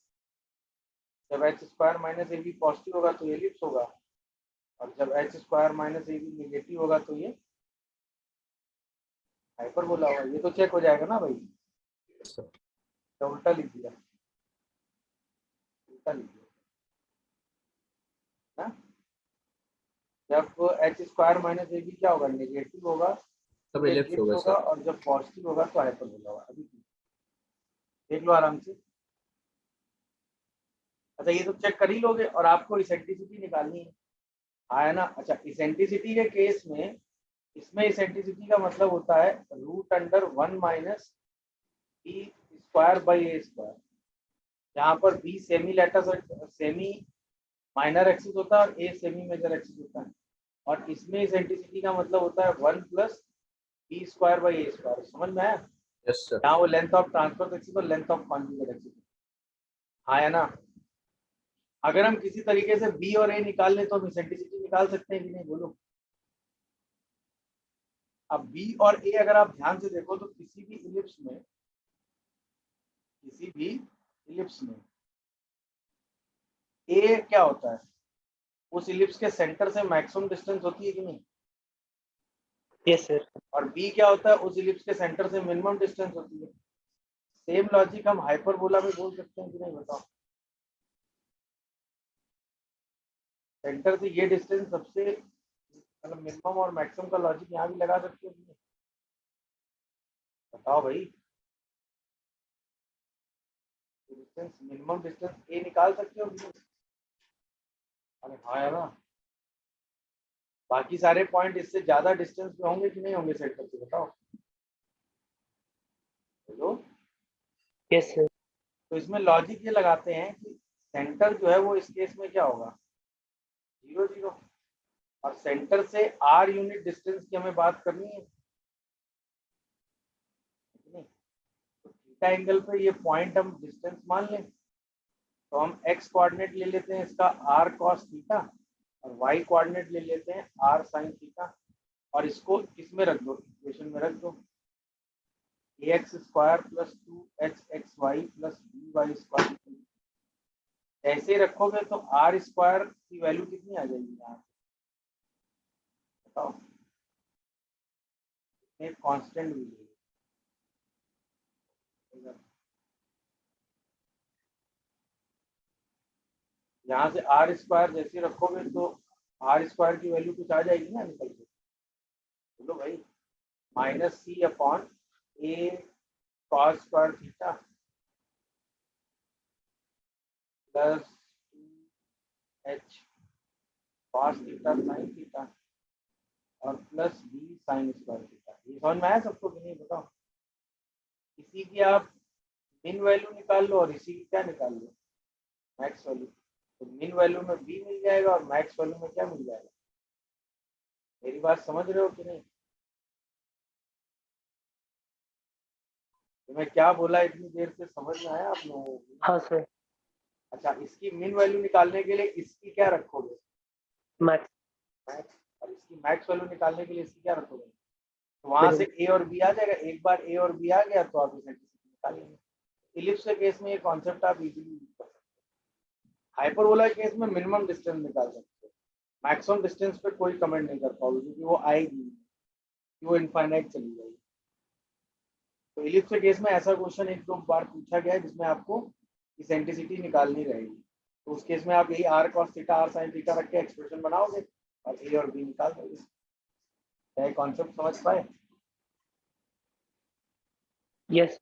जब H square minus A B positive होगा तो एलिप्स होगा, और जब H square minus A B negative होगा तो ये हाइपरबोला होगा। ये तो चेक हो जाएगा ना भाई। तो उल्टा लिख दिया, उल्टा लिख दिया ना। जब H square minus A B क्या होगा, नेगेटिव होगा, सब एलिप्स होगा होगा, सर। और जब पॉजिटिव होगा तो हाइपरबोला होगा। अभी देख लो आराम से। अच्छा ये तो चेक कर ही लोगे, और आपको इसेंट्रिसिटी निकालनी है, है ना। अच्छा इसेंट्रिसिटी के केस में, इसमें इसेंट्रिसिटी का मतलब होता है root under 1 minus B square by A square, जहाँ पर B semi latus semi minor axis होता है और ए सेमी मेजर एक्सिस होता है। और इसमें इसेंट्रिसिटी का मतलब होता है 1 plus B square by A square. समझ में आया? Yes sir. यहाँ वो लेंथ ऑफ ट्रांसफर एक्सिस और लेंथ ऑफ कॉन्जुगेट एक्सिस, हाँ है ना। अगर हम किसी तरीके से बी और ए निकाल लें तो हम इसेंट्रिसिटी निकाल सकते हैं कि नहीं, बोलो। अब बी और ए अगर आप ध्यान से देखो तो किसी भी इलिप्स में ए क्या होता है, उस इलिप्स के सेंटर से मैक्सिमम डिस्टेंस होती है कि नहीं, यस सर। और बी क्या होता है, उस इलिप्स के सेंटर से मिनिमम डिस्टेंस होती है। सेम लॉजिक हम हाइपरबोला में बोल सकते हैं कि नहीं, बताओ। सेंटर से ये डिस्टेंस सबसे मतलब मिनिमम और मैक्सिमम का लॉजिक यहाँ भी लगा सकते हो कि नहीं, बताओ भाई। डिस्टेंस मिनिमम डिस्टेंस ए निकाल सकते हो कि नहीं? अरे हाँ यार, बाकी सारे पॉइंट इससे ज्यादा डिस्टेंस पे होंगे कि नहीं होंगे सेंटर से, बताओ। बोलो। Yes sir. तो इसमें लॉजिक ये लगाते हैं कि सेंटर जो है वो इस केस में क्या होगा, 0 0, और सेंटर से r यूनिट डिस्टेंस की हमें बात करनी है, नहीं? तो थीटा एंगल पे ये पॉइंट हम डिस्टेंस मान लें, तो हम x कोऑर्डिनेट ले लेते हैं इसका r cos थीटा, और y कोऑर्डिनेट ले लेते हैं r sin थीटा, और इसको किसमें रख दो, इक्वेशन में रख दो। ax square plus 2hxy plus by square, ऐसे रखोगे तो r स्क्वायर की वैल्यू कितनी आ जाएगी यहाँ, बताओ। एक कांस्टेंट भी है, यहाँ से r स्क्वायर जैसे रखोगे तो r स्क्वायर की वैल्यू कुछ आ जाएगी ना निकल के, बोलो भाई, minus c upon a cos square theta plus 2h cos theta sin theta और plus b sin square theta. ये समझ में आया सबको कि नहीं, बताओ। इसी की आप मिन वैल्यू निकाल लो और इसी की क्या निकाल लो, मैक्स वैल्यू। तो मिन वैल्यू में b मिल जाएगा और मैक्स वैल्यू में क्या मिल जाएगा, मेरी बात समझ रहे हो कि नहीं? तो मैं क्या बोला इतनी देर से, समझ में आया आप लोगों को? हाँ सर। अच्छा इसकी मिन वैल्यू निकालने के लिए इसकी क्या रखोगे, मैक्स। मैक्स, और इसकी मैक्स वैल्यू निकालने के लिए इसकी क्या रखोगे, तो वहां से ए और बी आ जाएगा। एक बार ए और बी आ गया तो आप इसेंट्रिसिटी निकाल लेंगे। इलिप्स के केस में ये कॉन्सेप्ट आप इजीली यूज कर सकते हो। हाइपरबोला के केस में मिनिमम डिस्टेंस निकाल सकते हो, मैक्सिमम डिस्टेंस पे कोई कमेंट नहीं कर पाओगे क्योंकि वो आएगी, वो इनफाइनाइट चली जाएगी। तो इलिप्स के केस में ऐसा क्वेश्चन एक दो बार पूछा गया है जिसमें आपको इसेंट्रिसिटी निकालनी रहेगी। तो उस केस में आप यही r cos theta r sin theta रख के एक्सप्रेशन बनाओगे और a और b निकाल दोगे। क्या कॉन्सेप्ट समझ पाए? यस